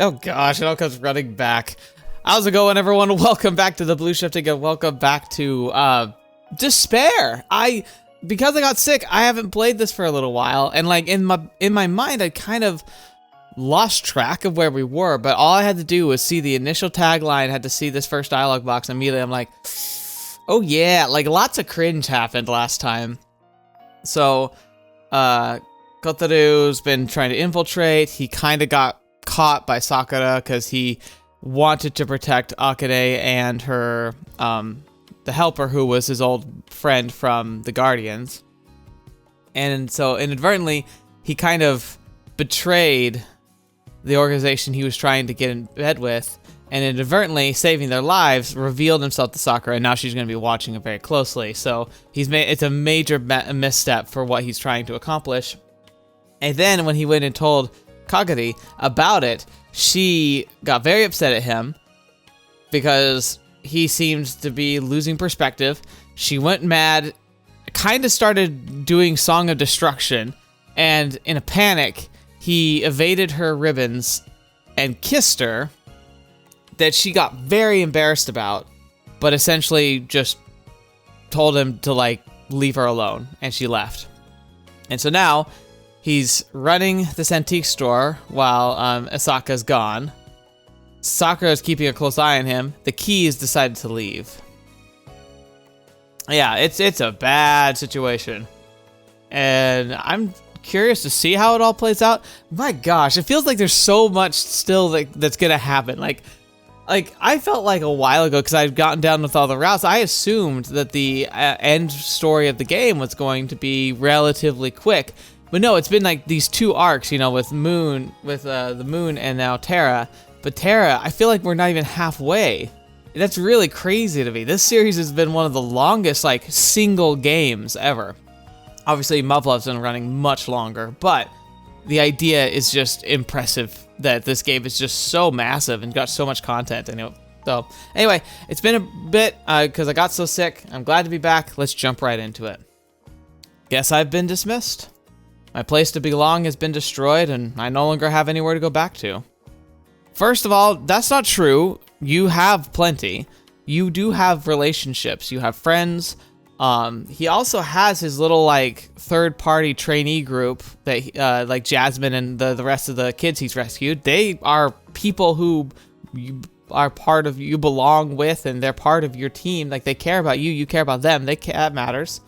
Oh gosh, it all comes running back. How's it going, everyone? Welcome back to the Blue Shifting and welcome back to Despair. Because I got sick, I haven't played this for a little while, and like in my mind, I kind of lost track of where we were. But all I had to do was see the initial tagline, had to see this first dialogue box, and immediately I'm like, oh yeah, like lots of cringe happened last time. So, Kotarou's been trying to infiltrate. He kind of got caught by Sakura because he wanted to protect Akane and her, the helper who was his old friend from the Guardians. And so inadvertently, he kind of betrayed the organization he was trying to get in bed with, and inadvertently saving their lives, revealed himself to Sakura, and now she's going to be watching him very closely. So it's a major misstep for what he's trying to accomplish. And then when he went and told Kagari about it, she got very upset at him because he seems to be losing perspective. She went mad, kind of started doing Song of Destruction, and in a panic, he evaded her ribbons and kissed her, that she got very embarrassed about, but essentially just told him to like leave her alone, and she left. And so now he's running this antique store while Asaka's gone. Sakura is keeping a close eye on him. The Keys decided to leave. Yeah, it's a bad situation, and I'm curious to see how it all plays out. My gosh, it feels like there's so much still that's gonna happen. Like I felt like a while ago, because I'd gotten down with all the routes, I assumed that the end story of the game was going to be relatively quick. But no, it's been like these two arcs, you know, with the Moon and now Terra. But Terra, I feel like we're not even halfway. That's really crazy to me. This series has been one of the longest, like, single games ever. Obviously, Muvlov's been running much longer, but the idea is just impressive that this game is just so massive and got so much content in it. So, anyway, it's been a bit, because I got so sick. I'm glad to be back. Let's jump right into it. Guess I've been dismissed. My place to belong has been destroyed, and I no longer have anywhere to go back to. First of all, that's not true. You have plenty. You do have relationships. You have friends. He also has his little, like, third-party trainee group that, like, Jasmine and the rest of the kids he's rescued. They are people who you are part of, you belong with, and they're part of your team. Like, they care about you. You care about them. That matters.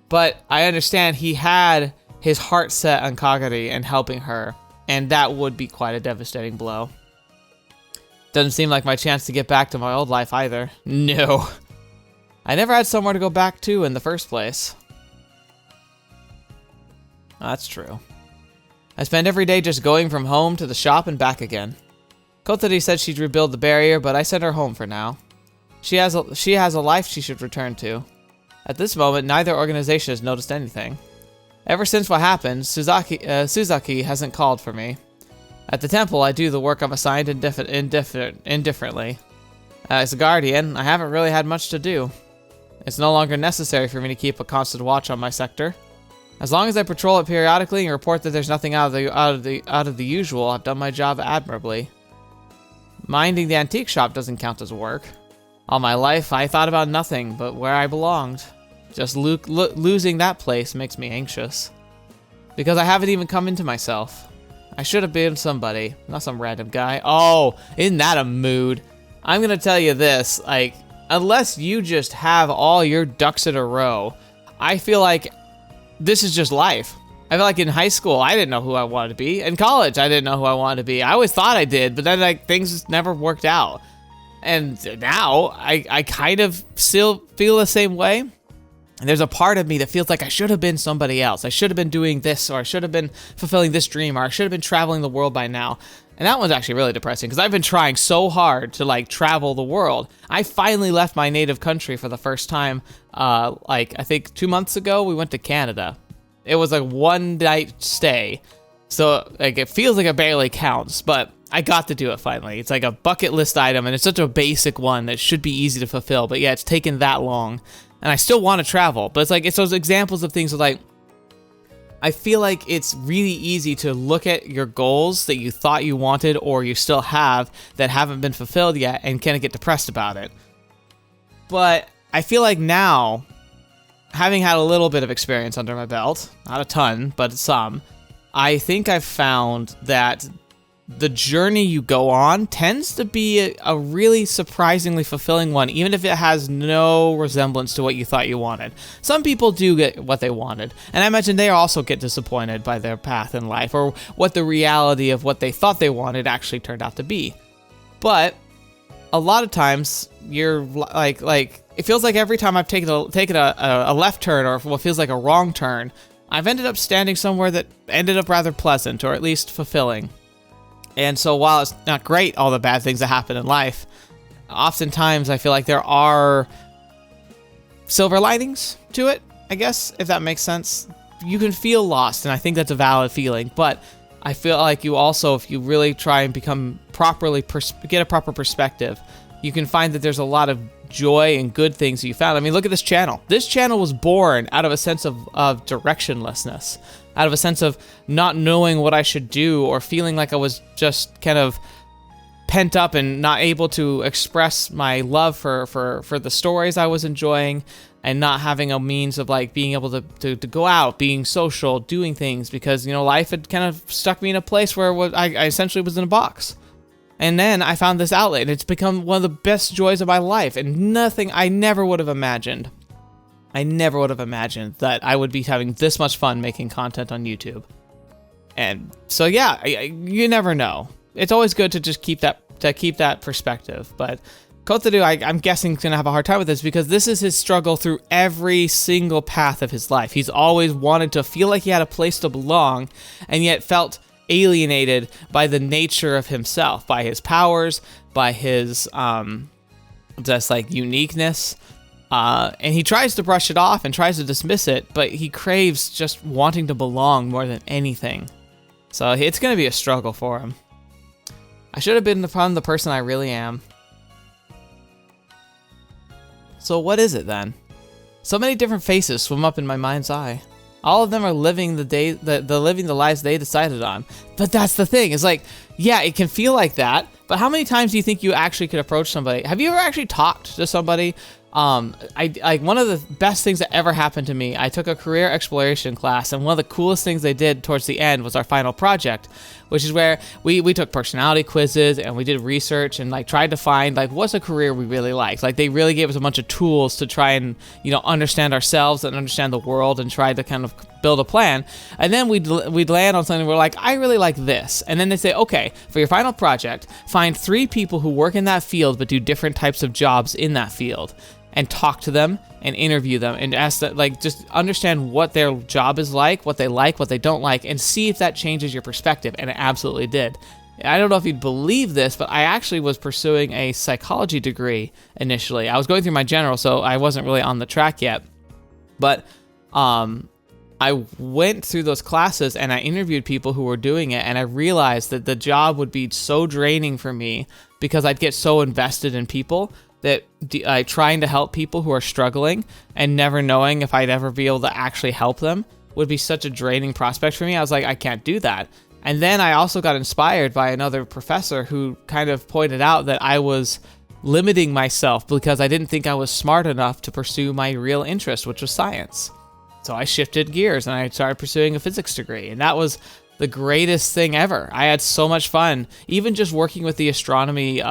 But I understand he had his heart set on Kagari and helping her, and that would be quite a devastating blow. Doesn't seem like my chance to get back to my old life either. No. I never had somewhere to go back to in the first place. That's true. I spend every day just going from home to the shop and back again. Kotarouji said she'd rebuild the barrier, but I sent her home for now. She has a life she should return to. At this moment, neither organization has noticed anything. Ever since what happened, Suzaki hasn't called for me. At the temple, I do the work I'm assigned indifferently. As a guardian, I haven't really had much to do. It's no longer necessary for me to keep a constant watch on my sector. As long as I patrol it periodically and report that there's nothing out of the usual, I've done my job admirably. Minding the antique shop doesn't count as work. All my life, I thought about nothing but where I belonged. Just losing that place makes me anxious. Because I haven't even come into myself. I should have been somebody, not some random guy. Oh, isn't that a mood? I'm gonna tell you this, like, unless you just have all your ducks in a row, I feel like this is just life. I feel like in high school, I didn't know who I wanted to be. In college, I didn't know who I wanted to be. I always thought I did, but then like things just never worked out. And now, I kind of still feel the same way. And there's a part of me that feels like I should have been somebody else. I should have been doing this, or I should have been fulfilling this dream, or I should have been traveling the world by now. And that one's actually really depressing, because I've been trying so hard to, like, travel the world. I finally left my native country for the first time, like, I think 2 months ago, we went to Canada. It was a one-night stay, so, like, it feels like it barely counts, but I got to do it finally. It's like a bucket list item, and it's such a basic one that should be easy to fulfill, but yeah, it's taken that long. And I still want to travel, but it's like, it's those examples of things like, I feel like it's really easy to look at your goals that you thought you wanted or you still have that haven't been fulfilled yet and kind of get depressed about it. But I feel like now, having had a little bit of experience under my belt, not a ton, but some, I think I've found that the journey you go on tends to be a really surprisingly fulfilling one, even if it has no resemblance to what you thought you wanted. Some people do get what they wanted, and I imagine they also get disappointed by their path in life or what the reality of what they thought they wanted actually turned out to be. But a lot of times, you're like it feels like every time I've taken a left turn or what feels like a wrong turn, I've ended up standing somewhere that ended up rather pleasant or at least fulfilling. And so while it's not great, all the bad things that happen in life, oftentimes I feel like there are silver linings to it, I guess, if that makes sense. You can feel lost, and I think that's a valid feeling, but I feel like you also, if you really try and become get a proper perspective, you can find that there's a lot of joy and good things that you found. I mean, look at this channel. This channel was born out of a sense of directionlessness, out of a sense of not knowing what I should do or feeling like I was just kind of pent up and not able to express my love for the stories I was enjoying and not having a means of like being able to go out, being social, doing things because, you know, life had kind of stuck me in a place where I essentially was in a box. And then I found this outlet, and it's become one of the best joys of my life, and I never would have imagined that I would be having this much fun making content on YouTube. And so, yeah, you never know. It's always good to just keep that perspective. But Kotarou, I'm guessing, is going to have a hard time with this because this is his struggle through every single path of his life. He's always wanted to feel like he had a place to belong, and yet felt alienated by the nature of himself, by his powers, by his just like uniqueness, and he tries to brush it off and tries to dismiss it, but he craves just wanting to belong more than anything. So it's going to be a struggle for him. I should have become the person I really am. So what is it then? So many different faces swim up in my mind's eye. All of them are living living the lives they decided on. But that's the thing. It's like, yeah, it can feel like that. But how many times do you think you actually could approach somebody? Have you ever actually talked to somebody? One of the best things that ever happened to me, I took a career exploration class, and one of the coolest things they did towards the end was our final project, which is where we took personality quizzes and we did research and like tried to find like what's a career we really liked. Like they really gave us a bunch of tools to try and, you know, understand ourselves and understand the world and try to kind of build a plan. And then we'd land on something we're like, I really like this. And then they say, okay, for your final project, find 3 people who work in that field but do different types of jobs in that field, and talk to them and interview them and ask that, like, just understand what their job is like, what they don't like, and see if that changes your perspective. And it absolutely did. I don't know if you'd believe this, but I actually was pursuing a psychology degree initially. I was going through my general, so I wasn't really on the track yet. But I went through those classes and I interviewed people who were doing it, and I realized that the job would be so draining for me because I'd get so invested in people that trying to help people who are struggling and never knowing if I'd ever be able to actually help them would be such a draining prospect for me. I was like, I can't do that. And then I also got inspired by another professor who kind of pointed out that I was limiting myself because I didn't think I was smart enough to pursue my real interest, which was science. So I shifted gears and I started pursuing a physics degree, and that was the greatest thing ever. I had so much fun, even just working with the astronomy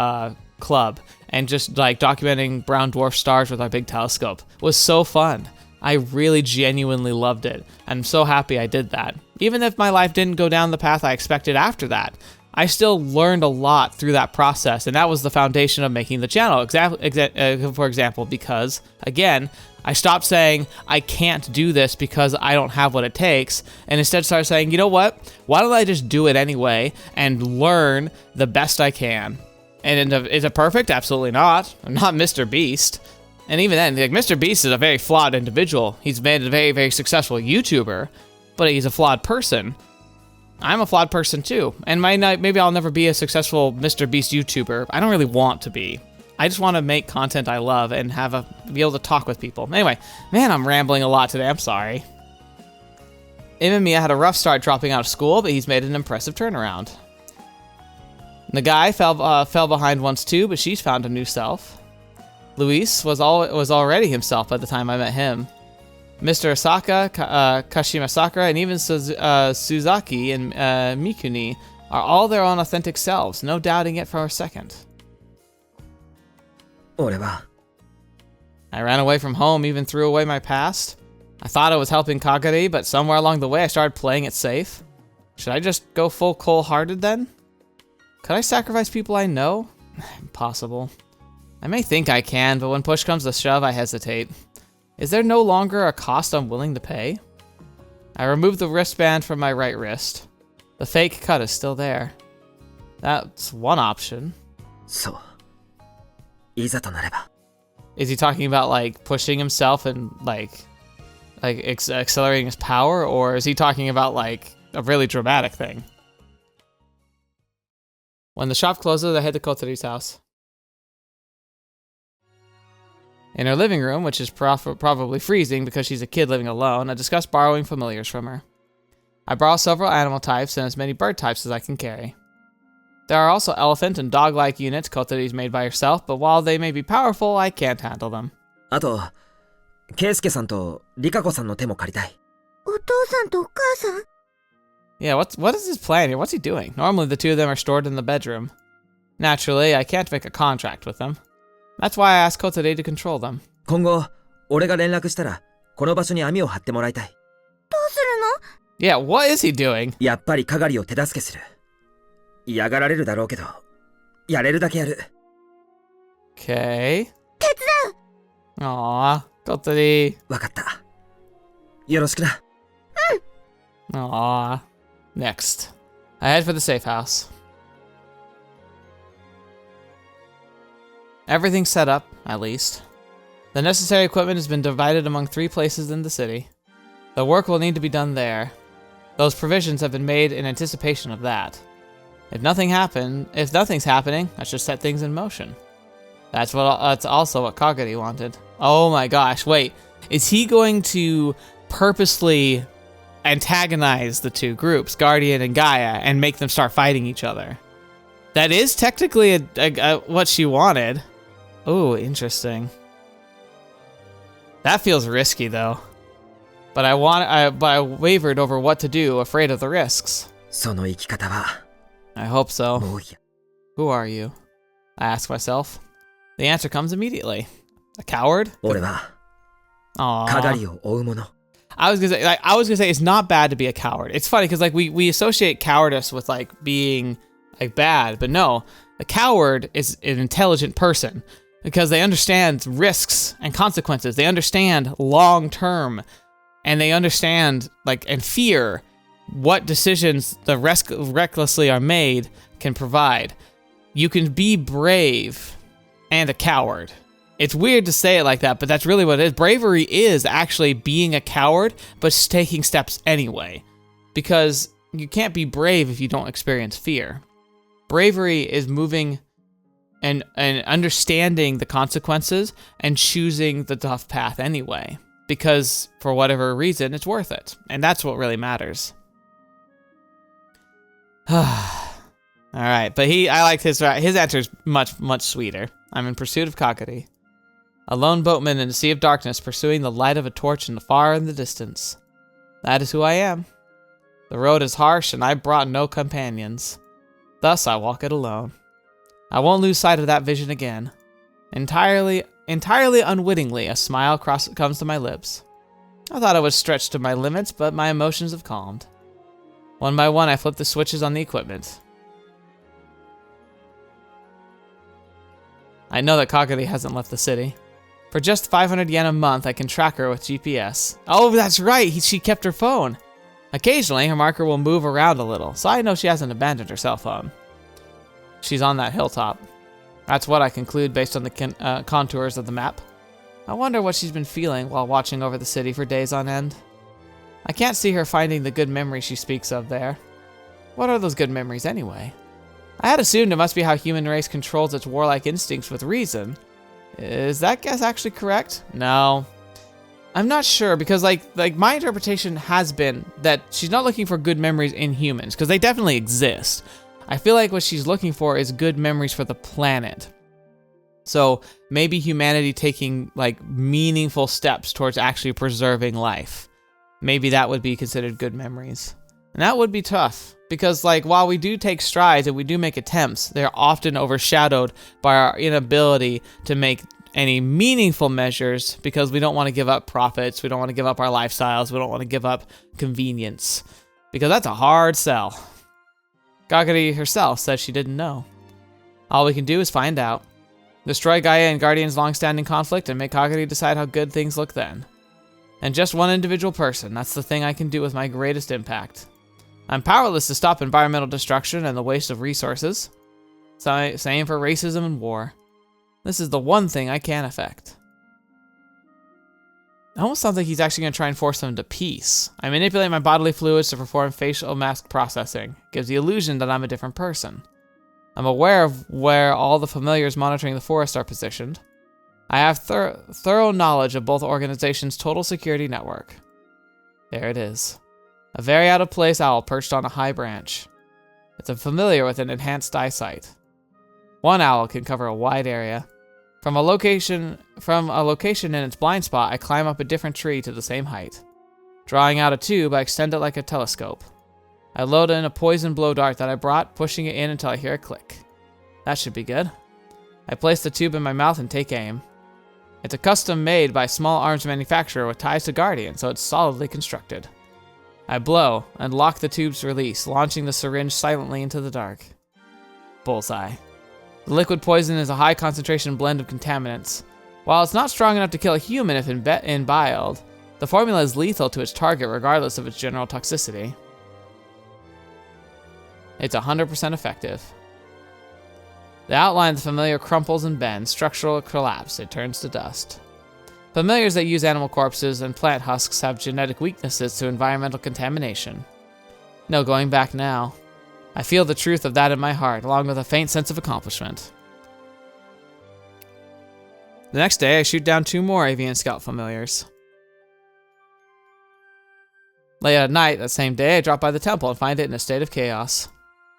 club and just like documenting brown dwarf stars with our big telescope was so fun. I really genuinely loved it. I'm so happy I did that. Even if my life didn't go down the path I expected after that, I still learned a lot through that process, and that was the foundation of making the channel. For example, because, again, I stopped saying, I can't do this because I don't have what it takes, and instead started saying, you know what? Why don't I just do it anyway and learn the best I can? And is it perfect? Absolutely not. I'm not Mr. Beast. And even then, like, Mr. Beast is a very flawed individual. He's made a very, very successful YouTuber, but he's a flawed person. I'm a flawed person too, and maybe I'll never be a successful Mr. Beast YouTuber. I don't really want to be. I just want to make content I love and be able to talk with people. Anyway, man, I'm rambling a lot today. I'm sorry. Imamiya had a rough start dropping out of school, but he's made an impressive turnaround. Nagai fell behind once too, but she's found a new self. Luis was already himself by the time I met him. Mr. Asaka, Kashima Sakura, and even Suzaki and Mikuni are all their own authentic selves, no doubting it for a second. I ran away from home, even threw away my past. I thought I was helping Kagari, but somewhere along the way I started playing it safe. Should I just go full cold-hearted then? Could I sacrifice people I know? Impossible. I may think I can, but when push comes to shove, I hesitate. Is there no longer a cost I'm willing to pay? I removed the wristband from my right wrist. The fake cut is still there. That's one option. Is he talking about like pushing himself and like accelerating his power, or is he talking about like a really dramatic thing? When the shop closes, I head to Kotaru's house. In her living room, which is probably freezing because she's a kid living alone, I discuss borrowing familiars from her. I borrow several animal types and as many bird types as I can carry. There are also elephant and dog-like units Kotaru's made by herself, but while they may be powerful, I can't handle them. Yeah, what is his plan here? What's he doing? Normally the two of them are stored in the bedroom. Naturally, I can't make a contract with them. That's why I asked Kotaru to control them. Yeah, what is he doing? Okay. Aww, Kotaru. Aww. Next. I head for the safe house. Everything's set up, at least. The necessary equipment has been divided among 3 places in the city. The work will need to be done there. Those provisions have been made in anticipation of that. If nothing's happening, I should set things in motion. That's also what Kagari wanted. Oh my gosh, wait. Is he going to purposely antagonize the two groups, Guardian and Gaia, and make them start fighting each other? That is technically what she wanted. Oh, interesting. That feels risky though. But I wavered over what to do, afraid of the risks. I hope so. Who are you? I ask myself. The answer comes immediately. A coward? Aww. I was gonna say it's not bad to be a coward. It's funny because like we associate cowardice with like being like bad, but no, a coward is an intelligent person because they understand risks and consequences. They understand long term, and they understand like and fear what decisions the recklessly are made can provide. You can be brave and a coward. It's weird to say it like that, but that's really what it is. Bravery is actually being a coward, but taking steps anyway. Because you can't be brave if you don't experience fear. Bravery is moving and understanding the consequences and choosing the tough path anyway. Because for whatever reason, it's worth it. And that's what really matters. Alright, but I liked his answer's much sweeter. I'm in pursuit of Kagari. A lone boatman in a sea of darkness pursuing the light of a torch in the distance. That is who I am. The road is harsh and I brought no companions. Thus I walk it alone. I won't lose sight of that vision again. Entirely unwittingly, a smile comes to my lips. I thought I was stretched to my limits, but my emotions have calmed. One by one, I flip the switches on the equipment. I know that Kagari hasn't left the city. For just 500 yen a month, I can track her with GPS. Oh, that's right, she kept her phone. Occasionally, her marker will move around a little, so I know she hasn't abandoned her cell phone. She's on that hilltop. That's what I conclude based on the contours of the map. I wonder what she's been feeling while watching over the city for days on end. I can't see her finding the good memories she speaks of there. What are those good memories anyway? I had assumed it must be how human race controls its warlike instincts with reason. Is that guess actually correct? No. I'm not sure, because like my interpretation has been that she's not looking for good memories in humans, because they definitely exist. I feel like what she's looking for is good memories for the planet. So maybe humanity taking like meaningful steps towards actually preserving life. Maybe that would be considered good memories. And that would be tough, because like while we do take strides and we do make attempts, they're often overshadowed by our inability to make any meaningful measures, because we don't want to give up profits, we don't want to give up our lifestyles, we don't want to give up convenience, because that's a hard sell. Kagari herself said she didn't know. All we can do is find out. Destroy Gaia and Guardian's long-standing conflict and make Kagari decide how good things look then. And just one individual person, that's the thing I can do with my greatest impact. I'm powerless to stop environmental destruction and the waste of resources. Same for racism and war. This is the one thing I can affect. It almost sounds like he's actually going to try and force them to peace. I manipulate my bodily fluids to perform facial mask processing. Gives the illusion that I'm a different person. I'm aware of where all the familiars monitoring the forest are positioned. I have thorough knowledge of both organizations' total security network. There it is. A very out-of-place owl perched on a high branch. It's a familiar with an enhanced eyesight. One owl can cover a wide area. From a location in its blind spot, I climb up a different tree to the same height. Drawing out a tube, I extend it like a telescope. I load in a poison blow dart that I brought, pushing it in until I hear a click. That should be good. I place the tube in my mouth and take aim. It's a custom made by small arms manufacturer with ties to Guardian, so it's solidly constructed. I blow and lock the tube's release, launching the syringe silently into the dark. Bullseye. The liquid poison is a high concentration blend of contaminants. While it's not strong enough to kill a human if imbibed, the formula is lethal to its target regardless of its general toxicity. It's 100% effective. The outline of the familiar crumples and bends, structural collapse, it turns to dust. Familiars that use animal corpses and plant husks have genetic weaknesses to environmental contamination. No going back now. I feel the truth of that in my heart, along with a faint sense of accomplishment. The next day, I shoot down 2 more avian scout familiars. Late at night, that same day, I drop by the temple and find it in a state of chaos.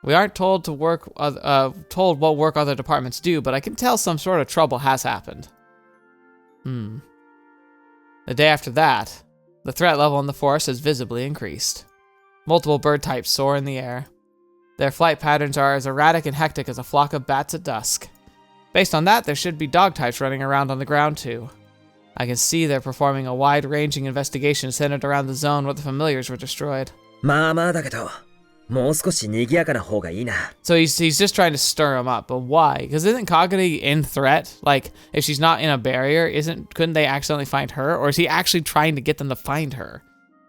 We aren't told what work other departments do, but I can tell some sort of trouble has happened. The day after that, the threat level in the forest has visibly increased. Multiple bird types soar in the air. Their flight patterns are as erratic and hectic as a flock of bats at dusk. Based on that, there should be dog types running around on the ground too. I can see they're performing a wide-ranging investigation centered around the zone where the familiars were destroyed. So he's just trying to stir him up, but why? Because isn't Kagari in threat? Like, if she's not in a barrier, couldn't they accidentally find her? Or is he actually trying to get them to find her?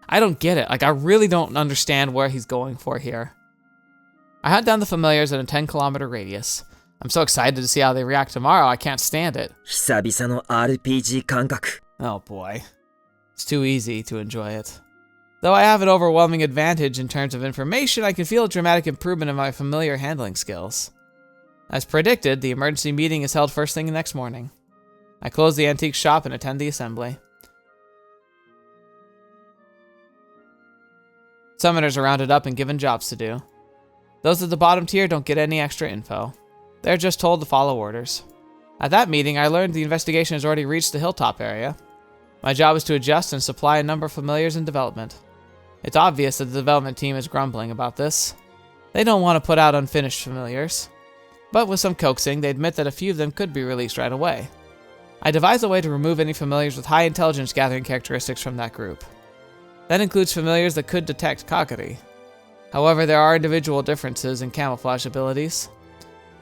I don't get it. Like, I really don't understand where he's going for here. I hunt down the familiars in a 10-kilometer radius. I'm so excited to see how they react tomorrow, I can't stand it. Oh boy. It's too easy to enjoy it. Though I have an overwhelming advantage in terms of information, I can feel a dramatic improvement in my familiar handling skills. As predicted, the emergency meeting is held first thing the next morning. I close the antique shop and attend the assembly. Summoners are rounded up and given jobs to do. Those at the bottom tier don't get any extra info. They're just told to follow orders. At that meeting, I learned the investigation has already reached the hilltop area. My job is to adjust and supply a number of familiars in development. It's obvious that the development team is grumbling about this. They don't want to put out unfinished familiars. But with some coaxing, they admit that a few of them could be released right away. I devise a way to remove any familiars with high intelligence gathering characteristics from that group. That includes familiars that could detect Kagari. However, there are individual differences in camouflage abilities.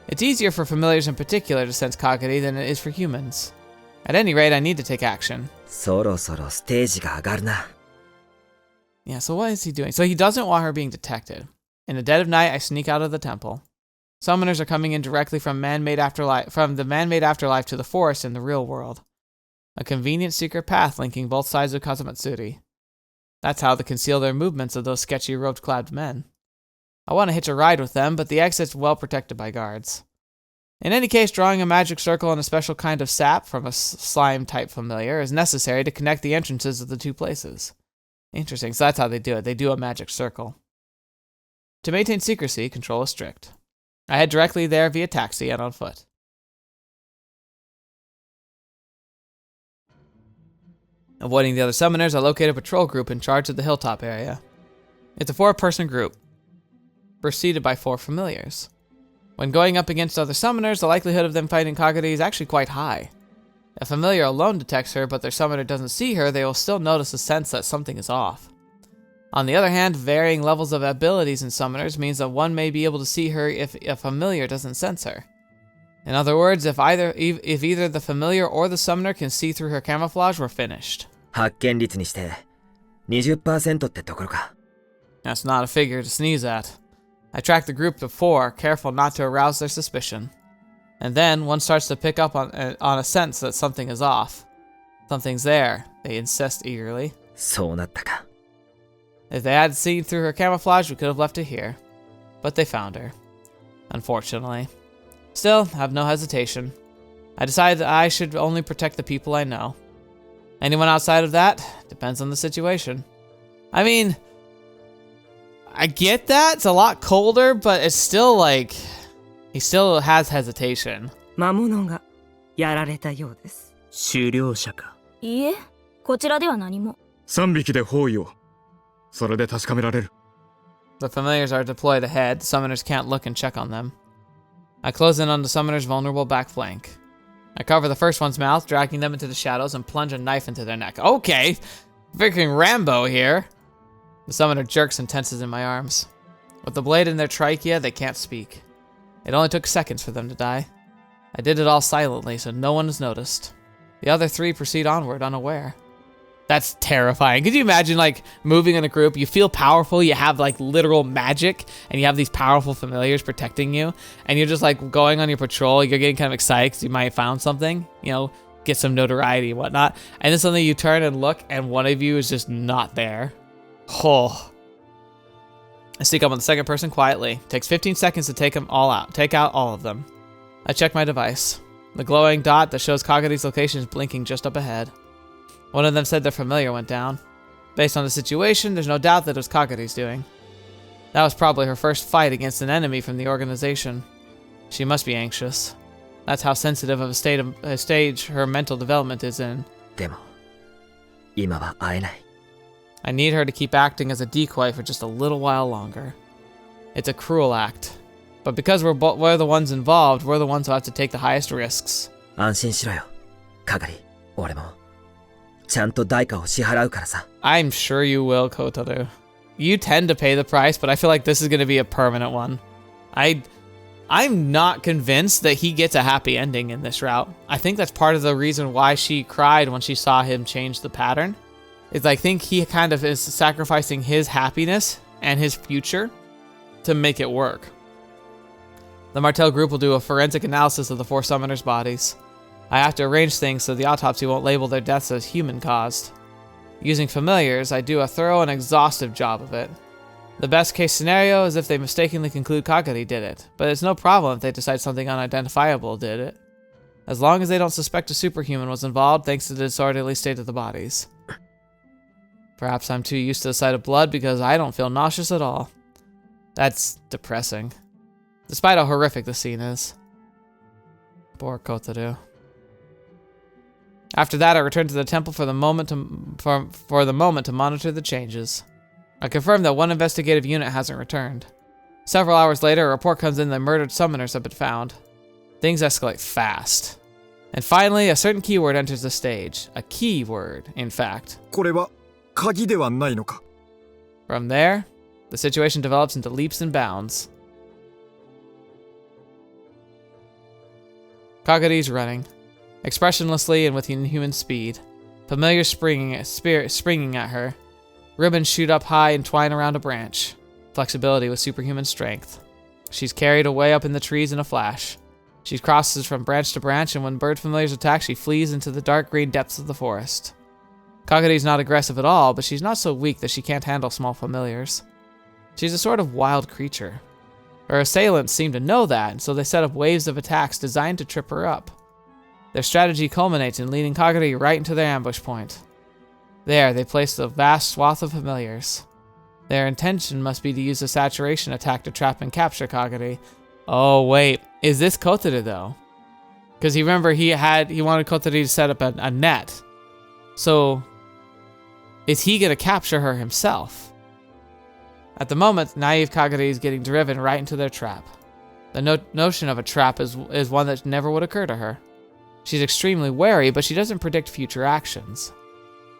It's easier for familiars in particular to sense Kagari than it is for humans. At any rate, I need to take action. Yeah, so what is he doing? So he doesn't want her being detected. In the dead of night, I sneak out of the temple. Summoners are coming in directly from the man-made afterlife to the forest in the real world. A convenient secret path linking both sides of Kazamatsuri. That's how to conceal their movements of those sketchy robed-clad men. I want to hitch a ride with them, but the exit's well protected by guards. In any case, drawing a magic circle and a special kind of sap from a slime-type familiar is necessary to connect the entrances of the two places. Interesting, so that's how they do it. They do a magic circle. To maintain secrecy, control is strict. I head directly there via taxi and on foot. Avoiding the other summoners, I locate a patrol group in charge of the hilltop area. It's a 4-person group, preceded by 4 familiars. When going up against other summoners, the likelihood of them fighting Kagari is actually quite high. If a familiar alone detects her, but their summoner doesn't see her, they will still notice a sense that something is off. On the other hand, varying levels of abilities in summoners means that one may be able to see her if a familiar doesn't sense her. In other words, if either the familiar or the summoner can see through her camouflage, we're finished. 発見率にして 20% ってところか。 That's not a figure to sneeze at. I track the group to 4, careful not to arouse their suspicion. And then, one starts to pick up on a sense that something is off. Something's there, they insist eagerly. そうなったか。 If they had seen through her camouflage, we could have left her here. But they found her. Unfortunately. Still, I have no hesitation. I decided that I should only protect the people I know. Anyone outside of that depends on the situation. I mean, I get that. It's a lot colder, but it's still like, he still has hesitation. 魔物がやられたようです。狩猟者か。いいえ、こちらでは何も。3匹で包囲を。それで確かめられる。 The familiars are deployed ahead. The summoners can't look and check on them. I close in on the summoner's vulnerable back flank. I cover the first one's mouth, dragging them into the shadows, and plunge a knife into their neck. Okay, freaking Rambo here. The summoner jerks and tenses in my arms. With the blade in their trachea, they can't speak. It only took seconds for them to die. I did it all silently, so no one has noticed. The other 3 proceed onward, unaware. That's terrifying. Could you imagine, like, moving in a group, you feel powerful, you have, like, literal magic, and you have these powerful familiars protecting you, and you're just, like, going on your patrol, you're getting kind of excited because you might have found something, you know, get some notoriety and whatnot, and then suddenly you turn and look, and one of you is just not there. Oh. I sneak up on the second person quietly. It takes 15 seconds to take out all of them. I check my device. The glowing dot that shows Kagari's location is blinking just up ahead. One of them said their familiar went down. Based on the situation, there's no doubt that it was Kagari's doing. That was probably her first fight against an enemy from the organization. She must be anxious. That's how sensitive of a stage her mental development is in. でも、今は会えない。 I need her to keep acting as a decoy for just a little while longer. It's a cruel act. But because we're the ones involved, we're the ones who have to take the highest risks. 安心しろよ、かがり。俺もちゃんと代価を支払うからさ。 I'm sure you will, Kotarou. You tend to pay the price, but I feel like this is going to be a permanent one. I'm not convinced that he gets a happy ending in this route. I think that's part of the reason why she cried when she saw him change the pattern. Is I think he kind of is sacrificing his happiness and his future to make it work. The Martel group will do a forensic analysis of the 4 summoners' bodies. I have to arrange things so the autopsy won't label their deaths as human-caused. Using familiars, I do a thorough and exhaustive job of it. The best case scenario is if they mistakenly conclude Kagari did it, but it's no problem if they decide something unidentifiable did it. As long as they don't suspect a superhuman was involved thanks to the disorderly state of the bodies. Perhaps I'm too used to the sight of blood because I don't feel nauseous at all. That's depressing. Despite how horrific the scene is. Poor Kotarou. After that, I return to the temple for the moment to monitor the changes. I confirm that one investigative unit hasn't returned. Several hours later, a report comes in that murdered summoners have been found. Things escalate fast. And finally, a certain keyword enters the stage. A keyword, in fact. これは鍵ではないのか。 From there, the situation develops into leaps and bounds. Kagari's running, expressionlessly and with inhuman speed. Familiars springing at her. Ribbons shoot up high and twine around a branch. Flexibility with superhuman strength. She's carried away up in the trees in a flash. She crosses from branch to branch, and when bird familiars attack, she flees into the dark green depths of the forest. Kagari's not aggressive at all, but she's not so weak that she can't handle small familiars. She's a sort of wild creature. Her assailants seem to know that, and so they set up waves of attacks designed to trip her up. Their strategy culminates in leading Kagari right into their ambush point. There, they place a vast swath of familiars. Their intention must be to use a saturation attack to trap and capture Kagari. Oh wait, is this Kotarou though? Because he wanted Kotarou to set up a net. So, is he gonna capture her himself? At the moment, naive Kagari is getting driven right into their trap. The notion of a trap is one that never would occur to her. She's extremely wary, but she doesn't predict future actions.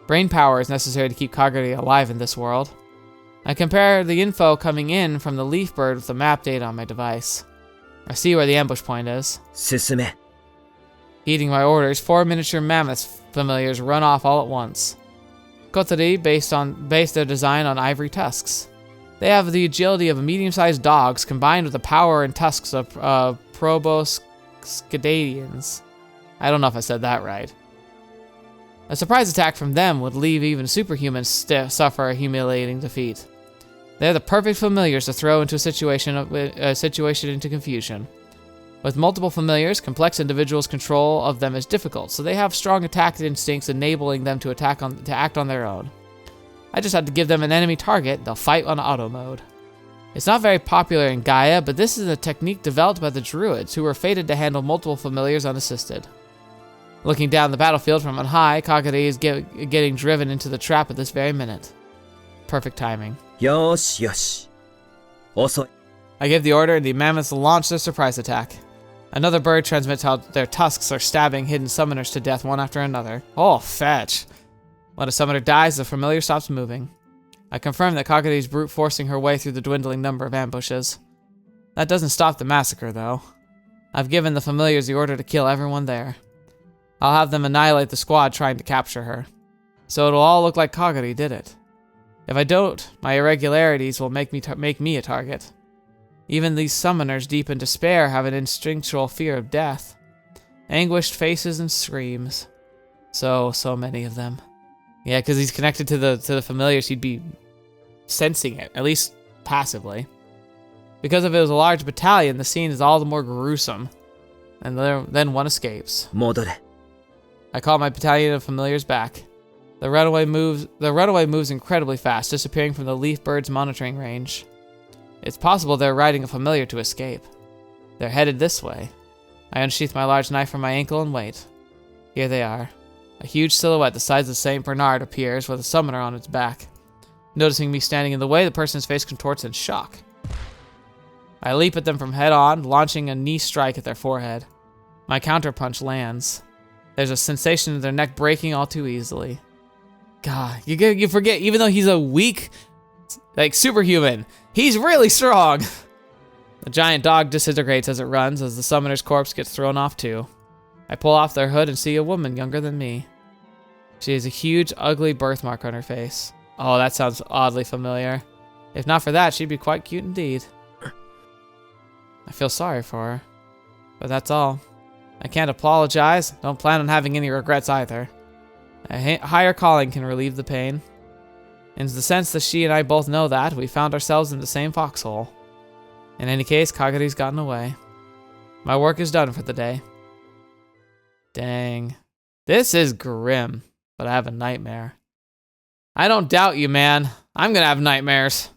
Brain power is necessary to keep Kagari alive in this world. I compare the info coming in from the leaf bird with the map data on my device. I see where the ambush point is. 進め Heeding my orders, 4 miniature mammoth familiars run off all at once. Kotarou based their design on ivory tusks. They have the agility of medium-sized dogs combined with the power and tusks of Proboscidarians. I don't know if I said that right. A surprise attack from them would leave even superhumans suffer a humiliating defeat. They're the perfect familiars to throw into a situation into confusion. With multiple familiars, complex individuals' control of them is difficult, so they have strong attack instincts enabling them to act on their own. I just have to give them an enemy target, they'll fight on auto mode. It's not very popular in Gaia, but this is a technique developed by the druids, who were fated to handle multiple familiars unassisted. Looking down the battlefield from on high, Kagari is getting driven into the trap at this very minute. Perfect timing. よしよし遅い I give the order and the mammoths launch their surprise attack. Another bird transmits how their tusks are stabbing hidden summoners to death one after another. Oh, fetch. When a summoner dies, the familiar stops moving. I confirm that Kagari is brute forcing her way through the dwindling number of ambushes. That doesn't stop the massacre, though. I've given the familiars the order to kill everyone there. I'll have them annihilate the squad trying to capture her. So it'll all look like Kagari did it. If I don't, my irregularities will make me a target. Even these summoners deep in despair have an instinctual fear of death. Anguished faces and screams. So many of them. Yeah, because he's connected to the familiars, he'd be sensing it, at least passively. Because if it was a large battalion, the scene is all the more gruesome. And then one escapes. 戻れ I call my battalion of familiars back. The runaway moves incredibly fast, disappearing from the leaf bird's monitoring range. It's possible they're riding a familiar to escape. They're headed this way. I unsheath my large knife from my ankle and wait. Here they are. A huge silhouette the size of Saint Bernard appears with a summoner on its back. Noticing me standing in the way, the person's face contorts in shock. I leap at them from head on, launching a knee strike at their forehead. My counterpunch lands. There's a sensation of their neck breaking all too easily. God, you forget, even though he's a weak, like superhuman, he's really strong. The giant dog disintegrates as it runs, as the summoner's corpse gets thrown off too. I pull off their hood and see a woman younger than me. She has a huge, ugly birthmark on her face. Oh, that sounds oddly familiar. If not for that, she'd be quite cute indeed. I feel sorry for her, but that's all. I can't apologize, don't plan on having any regrets either. A higher calling can relieve the pain. In the sense that she and I both know that, we found ourselves in the same foxhole. In any case, Kagari's gotten away. My work is done for the day. Dang. This is grim, but I have a nightmare. I don't doubt you, man. I'm gonna have nightmares.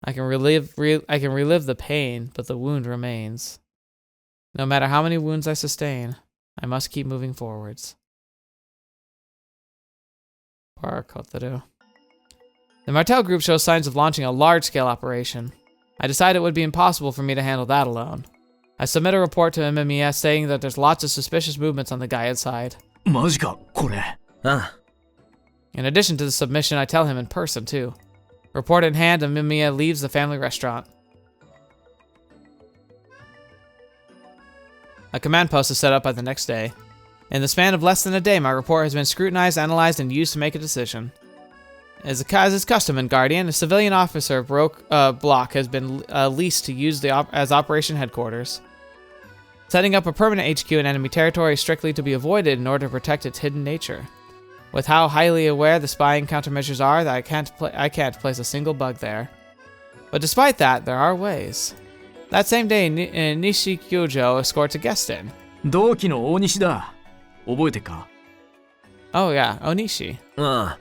I can relive the pain, but the wound remains. No matter how many wounds I sustain, I must keep moving forwards. Poor Kotarou. The Martel group shows signs of launching a large-scale operation. I decide it would be impossible for me to handle that alone. I submit a report to MMES saying that there's lots of suspicious movements on the Gaia side. マジかこれ ああ In addition to the submission, I tell him in person, too. Report in hand, MMES leaves the family restaurant. A command post is set up by the next day. In the span of less than a day, my report has been scrutinized, analyzed, and used to make a decision. As is custom in Guardian, a civilian officer block has been leased to use as operation headquarters. Setting up a permanent HQ in enemy territory is strictly to be avoided in order to protect its hidden nature. With how highly aware the spying countermeasures are, that I can't place a single bug there. But despite that, there are ways. That same day, Nishi Kyojo escorts a guest in. 同期の大西だ。覚えてか？ Oh yeah, Onishi. ああ、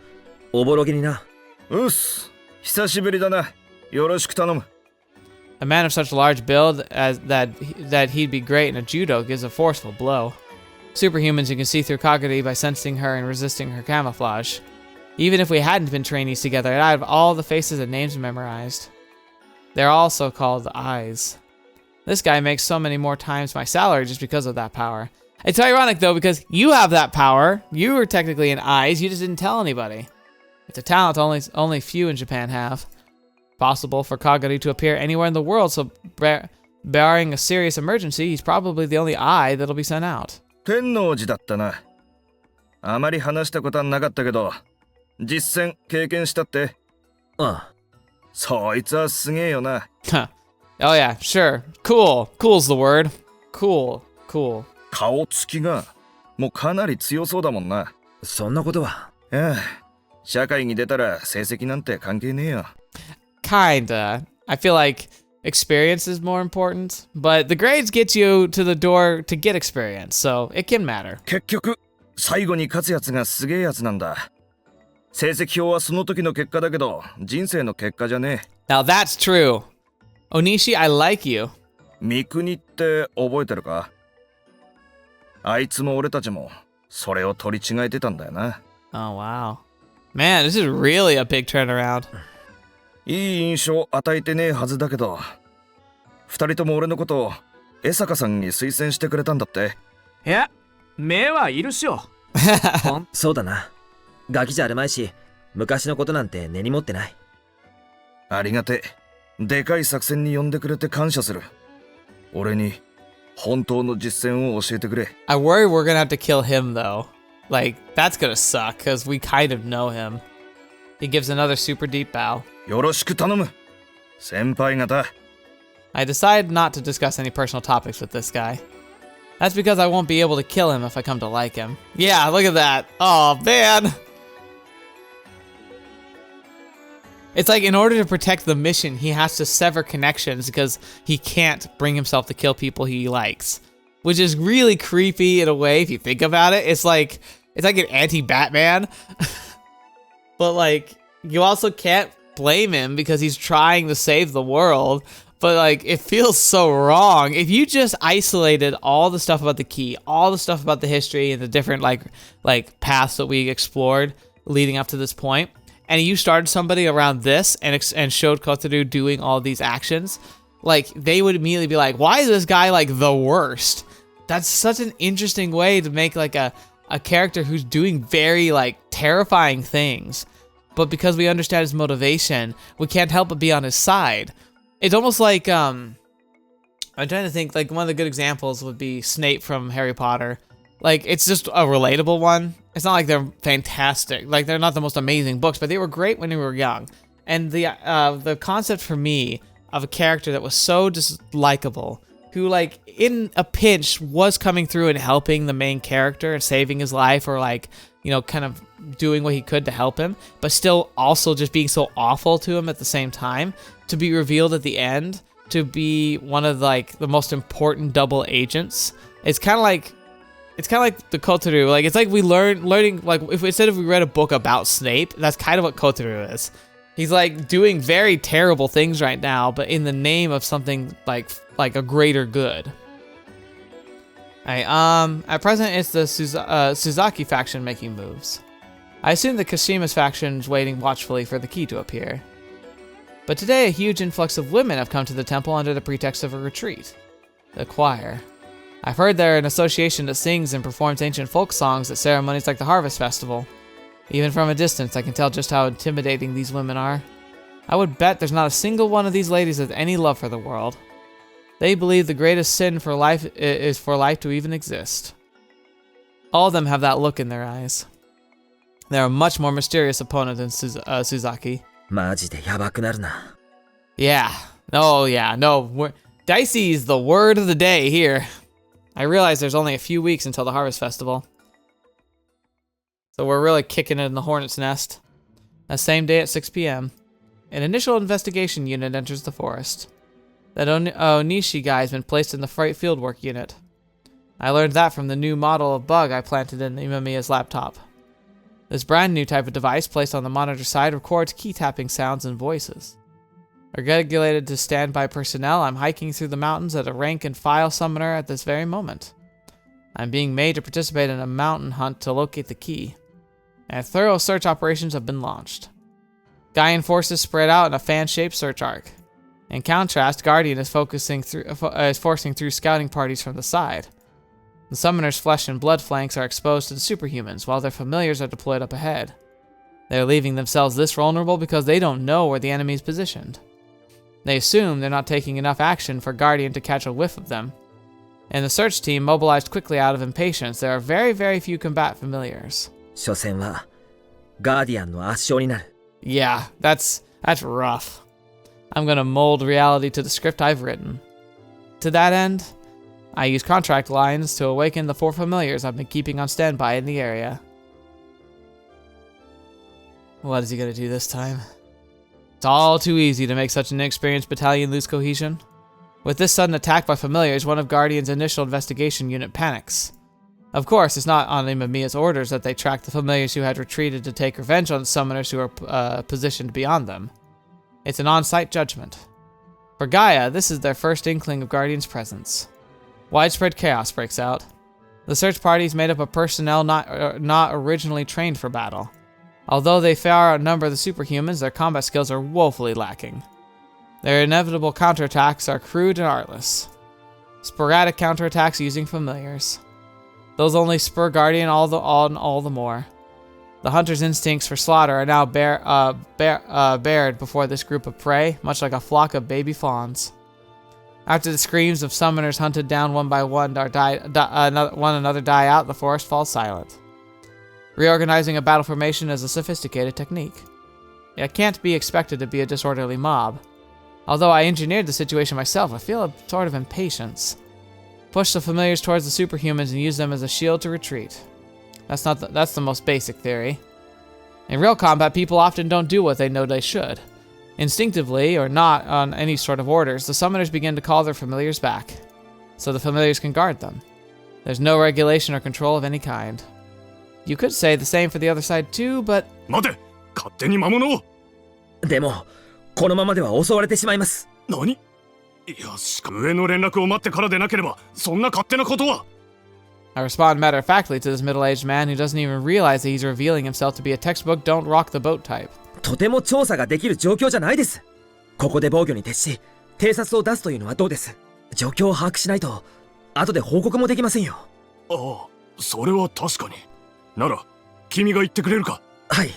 おぼろげにな。うっす。久しぶりだな。よろしく頼む。A man of such large build as that he'd be great in a judo gives a forceful blow. Superhumans who can see through Kagari by sensing her and resisting her camouflage. Even if we hadn't been trainees together, I'd have all the faces and names memorized. They're also called the Eyes. This guy makes so many more times my salary just because of that power. It's ironic though, because you have that power. You were technically an Eyes, you just didn't tell anybody. It's a talent only few in Japan have. Possible for Kagari to appear anywhere in the world, so barring a serious emergency, he's probably the only Eye that'll be sent out. 天王寺だったな。あまり話したことはなかったけど、実戦経験したって。ああ。そいつはすげえよな。Oh yeah, sure. Cool. Cool's the word. Cool. 顔つきがもうかなり強そうだもんな。そんなことは。ああ、社会に出たら成績なんて関係ねえよ。Kinda. I feel like experience is more important, but the grades get you to the door to get experience, so it can matter. 結局、最後に勝つやつがすげえやつなんだ。成績表はその時の結果だけど、人生の結果じゃねえ。Now that's true. Onishi, I like you. 三国って覚えてるか？あいつも俺たちもそれを取り違えてたんだよな。Oh wow. Man, this is really a big turnaround. いい印象与えてねえはずだけど、二人とも俺のことを江坂さんに推薦してくれたんだって。いや、目はいるっしょ。そうだな。ガキじゃあるまいし、昔のことなんて根に持ってない。ありがてえ。でかい作戦に呼んでくれて感謝する。俺に本当の実践を教えてくれ。I worry we're gonna have to kill him though. Like, that's gonna suck, because we kind of know him. He gives another super deep bow. よろしく頼む。先輩方。I decide not to discuss any personal topics with this guy. That's because I won't be able to kill him if I come to like him. Yeah, look at that. Oh, man. It's like in order to protect the mission, he has to sever connections because he can't bring himself to kill people he likes. Which is really creepy in a way if you think about it. It's like an anti-Batman. But like, you also can't blame him because he's trying to save the world. But like, it feels so wrong. If you just isolated all the stuff about the key, all the stuff about the history and the different like paths that we explored leading up to this point, and you started somebody around this and showed Kotarou doing all these actions, like they would immediately be like, why is this guy like the worst? That's such an interesting way to make like a character who's doing very like terrifying things, but because we understand his motivation, we can't help but be on his side. It's almost like I'm trying to think, like one of the good examples would be Snape from Harry Potter. Like, it's just a relatable one. It's not like they're fantastic. Like, they're not the most amazing books, but they were great when we were young. And the concept for me of a character that was so just likable, who like in a pinch was coming through and helping the main character and saving his life, or like, you know, kind of doing what he could to help him, but still also just being so awful to him at the same time, to be revealed at the end to be one of like the most important double agents. It's kind of like the Kotarou. Like, it's like we learning, like if we read a book about Snape, that's kind of what Kotarou is. He's like doing very terrible things right now, but in the name of something like a greater good. Alright, at present it's the Suzaki faction making moves. I assume the Kashima's faction is waiting watchfully for the key to appear. But today a huge influx of women have come to the temple under the pretext of a retreat. The choir. I've heard they're an association that sings and performs ancient folk songs at ceremonies like the Harvest Festival. Even from a distance, I can tell just how intimidating these women are. I would bet there's not a single one of these ladies with any love for the world. They believe the greatest sin for life is for life to even exist. All of them have that look in their eyes. They're a much more mysterious opponent than Suzaki. マジでやばくなるな。 Yeah. Oh, yeah. No. Dicey is the word of the day here. I realize there's only a few weeks until the Harvest Festival. So we're really kicking it in the hornet's nest. That same day at 6 p.m., an initial investigation unit enters the forest. That Onishi guy has been placed in the freight fieldwork unit. I learned that from the new model of bug I planted in Imamiya's laptop. This brand new type of device placed on the monitor side records key tapping sounds and voices. Regulated to standby personnel, I'm hiking through the mountains at a rank and file summoner at this very moment. I'm being made to participate in a mountain hunt to locate the key. And thorough search operations have been launched. Gaian forces spread out in a fan-shaped search arc. In contrast, Guardian is forcing through scouting parties from the side. The summoner's flesh and blood flanks are exposed to the superhumans, while their familiars are deployed up ahead. They're leaving themselves this vulnerable because they don't know where the enemy is positioned. They assume they're not taking enough action for Guardian to catch a whiff of them. And the search team mobilized quickly out of impatience. There are very, very few combat familiars. 所詮はガーディアンの圧勝になる。 Yeah, that's rough. I'm gonna mold reality to the script I've written. To that end, I use contract lines to awaken the 4 familiars I've been keeping on standby in the area. What is he gonna do this time? It's all too easy to make such an inexperienced battalion lose cohesion. With this sudden attack by familiars, one of Guardian's initial investigation unit panics. Of course, it's not on Imamiya's orders that they track the familiars who had retreated to take revenge on the summoners who are positioned beyond them. It's an on-site judgment. For Gaia, this is their first inkling of Guardian's presence. Widespread chaos breaks out. The search party is made up of personnel not originally trained for battle. Although they far outnumber the superhumans, their combat skills are woefully lacking. Their inevitable counterattacks are crude and artless. Sporadic counterattacks using familiars. Those only spur Guardian all the more. The hunter's instincts for slaughter are now bared before this group of prey, much like a flock of baby fawns. After the screams of summoners hunted down one by one one another die out, the forest falls silent. Reorganizing a battle formation is a sophisticated technique. It can't be expected to be a disorderly mob. Although I engineered the situation myself, I feel a sort of impatience. Push the familiars towards the superhumans and use them as a shield to retreat. That's the most basic theory. In real combat, people often don't do what they know they should. Instinctively, or not on any sort of orders, the summoners begin to call their familiars back, so the familiars can guard them. There's no regulation or control of any kind. You could say the same for the other side too, but... 待て、勝手に魔物を。でもこのままでは襲われてしまいます。何？いや、しかも上の連絡を待ってからでなければ、そんな勝手なことは。I respond matter-of-factly to this middle-aged man who doesn't even realize that he's revealing himself to be a textbook don't rock the boat type. とても調査ができる状況じゃないです。ここで防御に徹し、偵察を出すというのはどうです。状況を把握しないと、後で報告もできませんよ。ああ、それは確かに。なら、君が言ってくれるか。はい。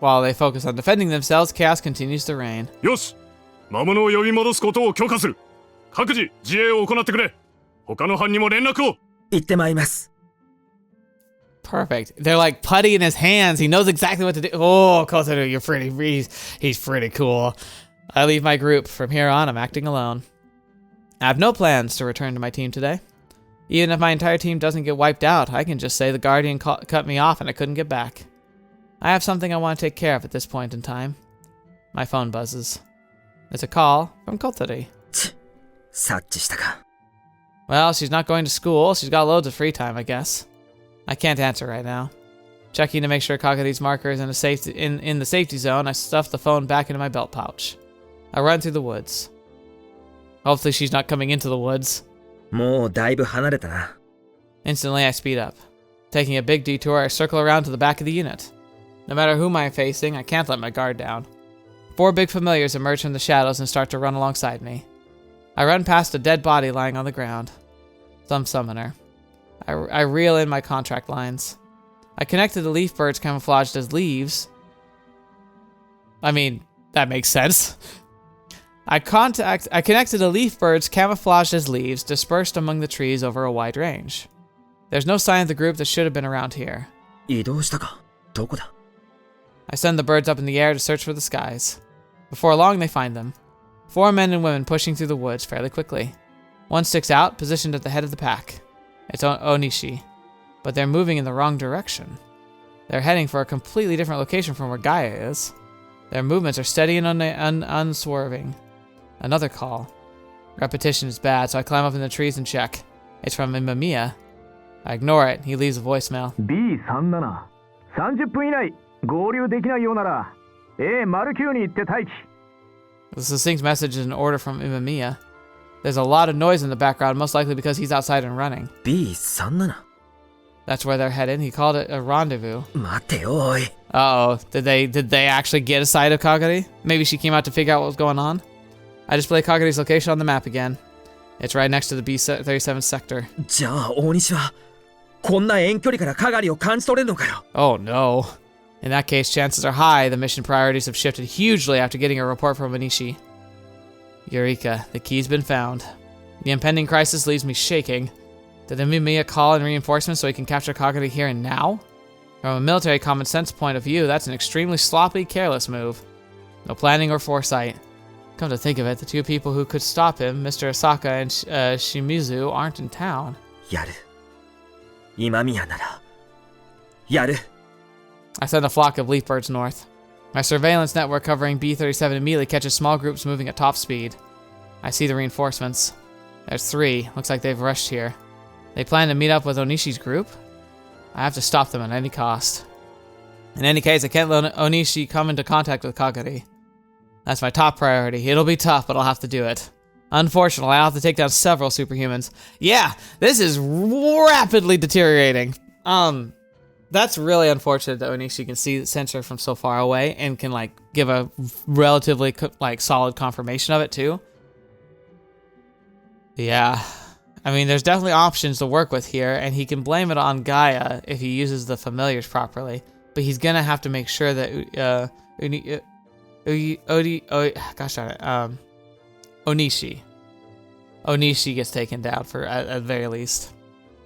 While they focus on defending themselves, chaos continues to reign. よし、魔物を呼び戻すことを許可する。各自自衛を行ってくれ。他の班にも連絡を。行ってまいります。Perfect. They're like putty in his hands. He knows exactly what to do. Oh, Kotarou, he's pretty cool. I leave my group. From here on, I'm acting alone. I have no plans to return to my team today. Even if my entire team doesn't get wiped out, I can just say the Guardian cut me off and I couldn't get back. I have something I want to take care of at this point in time. My phone buzzes. It's a call from Kotarou. 察知したか。 Well, she's not going to school. She's got loads of free time, I guess. I can't answer right now. Checking to make sure Kagari's marker is in the safety zone, I stuff the phone back into my belt pouch. I run through the woods. Hopefully she's not coming into the woods. もうだいぶ離れたな。 Instantly, I speed up. Taking a big detour, I circle around to the back of the unit. No matter whom I am facing, I can't let my guard down. 4 big familiars emerge from the shadows and start to run alongside me. I run past a dead body lying on the ground. Some summoner. I reel in my contract lines. I connected the leaf birds camouflaged as leaves. I mean, that makes sense. I connected the leaf birds camouflaged as leaves dispersed among the trees over a wide range. There's no sign of the group that should have been around here. 移動したか。どこだ。 I send the birds up in the air to search for the skies. Before long, they find them. 4 men and women pushing through the woods fairly quickly. One sticks out, positioned at the head of the pack. It's Onishi, but they're moving in the wrong direction. They're heading for a completely different location from where Gaia is. Their movements are steady and unswerving. Another call. Repetition is bad, so I climb up in the trees and check. It's from Imamiya. I ignore it. He leaves a voicemail. B37 30分以内合流できないようなら A09 に行って待機 The succinct message is an order from Imamiya. There's a lot of noise in the background, most likely because he's outside and running. B37? That's where they're headed. He called it a rendezvous. 待てよおい。 Uh-oh. Did they actually get a sight of Kagari? Maybe she came out to figure out what was going on? I display Kagari's location on the map again. It's right next to the B37 sector. じゃあ大西はこんな遠距離からカガリを感じ取れるのかよ。 Oh no. In that case, chances are high the mission priorities have shifted hugely after getting a report from Onishi. Eureka, the key's been found. The impending crisis leaves me shaking. Did Imamiya call in reinforcements so he can capture Kagari here and now? From a military common sense point of view, that's an extremely sloppy, careless move. No planning or foresight. Come to think of it, the two people who could stop him, Mr. Asaka and Shimizu, aren't in town. やる。今宮ならやる。 I send a flock of leaf birds north. My surveillance network covering B37 immediately catches small groups moving at top speed. I see the reinforcements. There's 3. Looks like they've rushed here. They plan to meet up with Onishi's group? I have to stop them at any cost. In any case, I can't let Onishi come into contact with Kagari. That's my top priority. It'll be tough, but I'll have to do it. Unfortunately, I'll have to take down several superhumans. Yeah, this is rapidly deteriorating. That's really unfortunate that Onishi can see the sensor from so far away and can, like, give a relatively, like, solid confirmation of it, too. Yeah. I mean, there's definitely options to work with here, and he can blame it on Gaia if he uses the familiars properly. But he's gonna have to make sure that, Onishi gets taken down for, at the very least.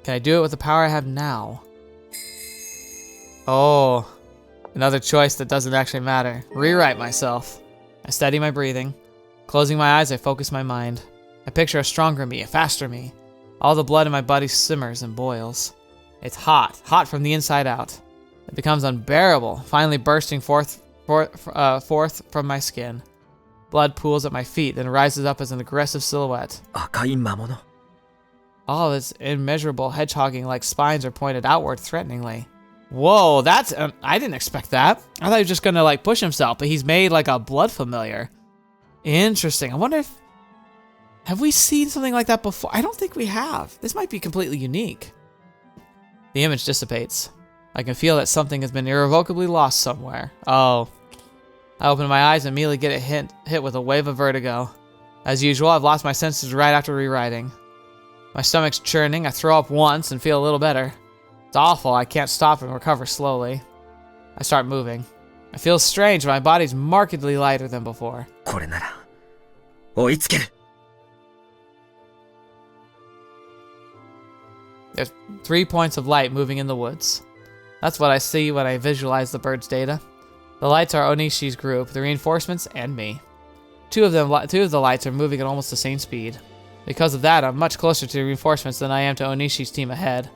Can I do it with the power I have now? Oh, another choice that doesn't actually matter. Rewrite myself. I steady my breathing. Closing my eyes, I focus my mind. I picture a stronger me, a faster me. All the blood in my body simmers and boils. It's hot, hot from the inside out. It becomes unbearable, finally bursting forth from my skin. Blood pools at my feet, then rises up as an aggressive silhouette. 赤い魔物。 All of its immeasurable hedgehogging-like spines are pointed outward threateningly. Whoa, that's... I didn't expect that. I thought he was just gonna, like, push himself, but he's made, like, a blood familiar. Interesting. I wonder if... Have we seen something like that before? I don't think we have. This might be completely unique. The image dissipates. I can feel that something has been irrevocably lost somewhere. Oh. I open my eyes and immediately get hit with a wave of vertigo. As usual, I've lost my senses right after rewriting. My stomach's churning. I throw up once and feel a little better. It's awful. I can't stop and recover slowly. I start moving. I feel strange, but my body's markedly lighter than before. これなら追いつける。 There's 3 points of light moving in the woods. That's what I see when I visualize the bird's data. The lights are Onishi's group, the reinforcements, and me. Two of the lights are moving at almost the same speed. Because of that, I'm much closer to the reinforcements than I am to Onishi's team ahead.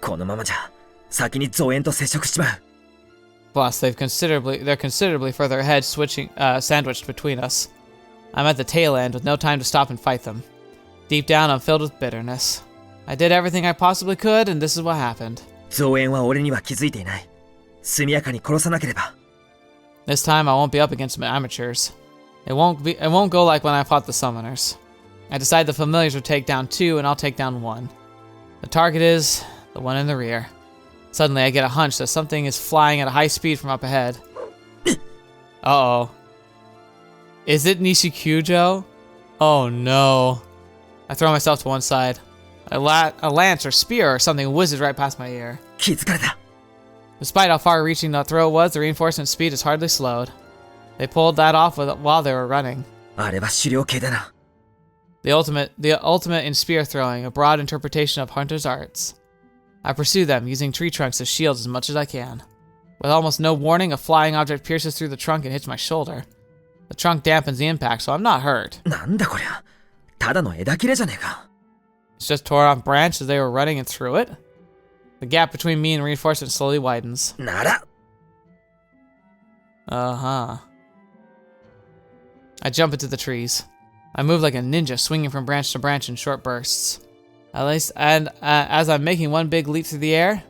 このままじゃ先に増援と接触しちまう。 Plus, they're considerably further ahead, sandwiched between us. I'm at the tail end with no time to stop and fight them. Deep down, I'm filled with bitterness. I did everything I possibly could, and this is what happened. 増援は俺には気づいていない。速やかに殺さなければ。 This time, I won't be up against some amateurs. It won't go like when I fought the summoners. I decide the familiars will take down 2, and I'll take down 1. The target is the one in the rear. Suddenly, I get a hunch that something is flying at a high speed from up ahead. Uh-oh. Is it Nishikujo? Oh no. I throw myself to one side. A lance or spear or something whizzes right past my ear. 気づかれた。 Despite how far-reaching the throw was, the reinforcement speed is hardly slowed. They pulled that off while they were running. あれは狩猟系だな。 The ultimate in spear throwing, a broad interpretation of hunter's arts. I pursue them, using tree trunks as shields as much as I can. With almost no warning, a flying object pierces through the trunk and hits my shoulder. The trunk dampens the impact, so I'm not hurt. なんだこりゃ。ただの枝切れじゃねえか。 It's just tore off branch as they were running and through it. The gap between me and reinforcement slowly widens. なら。 Uh-huh. I jump into the trees. I move like a ninja, swinging from branch to branch in short bursts. As I'm making one big leap through the air,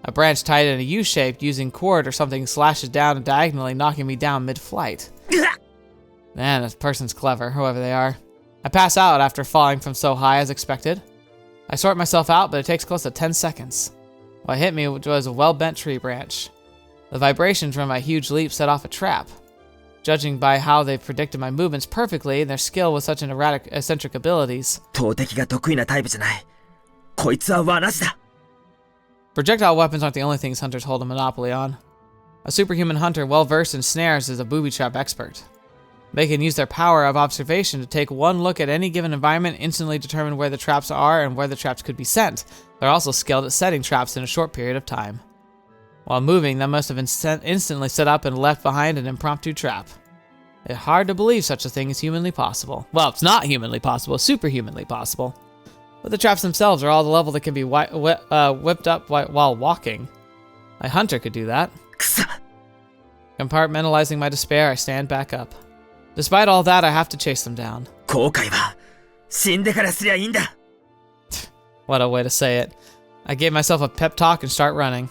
a branch tied in a U-shape using cord or something slashes down and diagonally, knocking me down mid-flight. Man, this person's clever, whoever they are. I pass out after falling from so high as expected. I sort myself out, but it takes close to 10 seconds. What hit me was a well-bent tree branch. The vibrations from my huge leap set off a trap. Judging by how they predicted my movements perfectly and their skill with such an erratic, eccentric abilities. 投擲が得意なタイプじゃない。こいつは罠師だ。 Projectile weapons aren't the only things hunters hold a monopoly on. A superhuman hunter well-versed in snares is a booby trap expert. They can use their power of observation to take one look at any given environment, instantly determine where the traps are and where the traps could be sent. They're also skilled at setting traps in a short period of time. While moving, they must have instantly set up and left behind an impromptu trap. It's hard to believe such a thing is humanly possible. Well, it's not humanly possible, it's superhumanly possible. But the traps themselves are all the level that can be whipped up while walking. A hunter could do that. Compartmentalizing my despair, I stand back up. Despite all that, I have to chase them down. 後悔は死んでからすりゃいいんだ。 What a way to say it. I gave myself a pep talk and start running.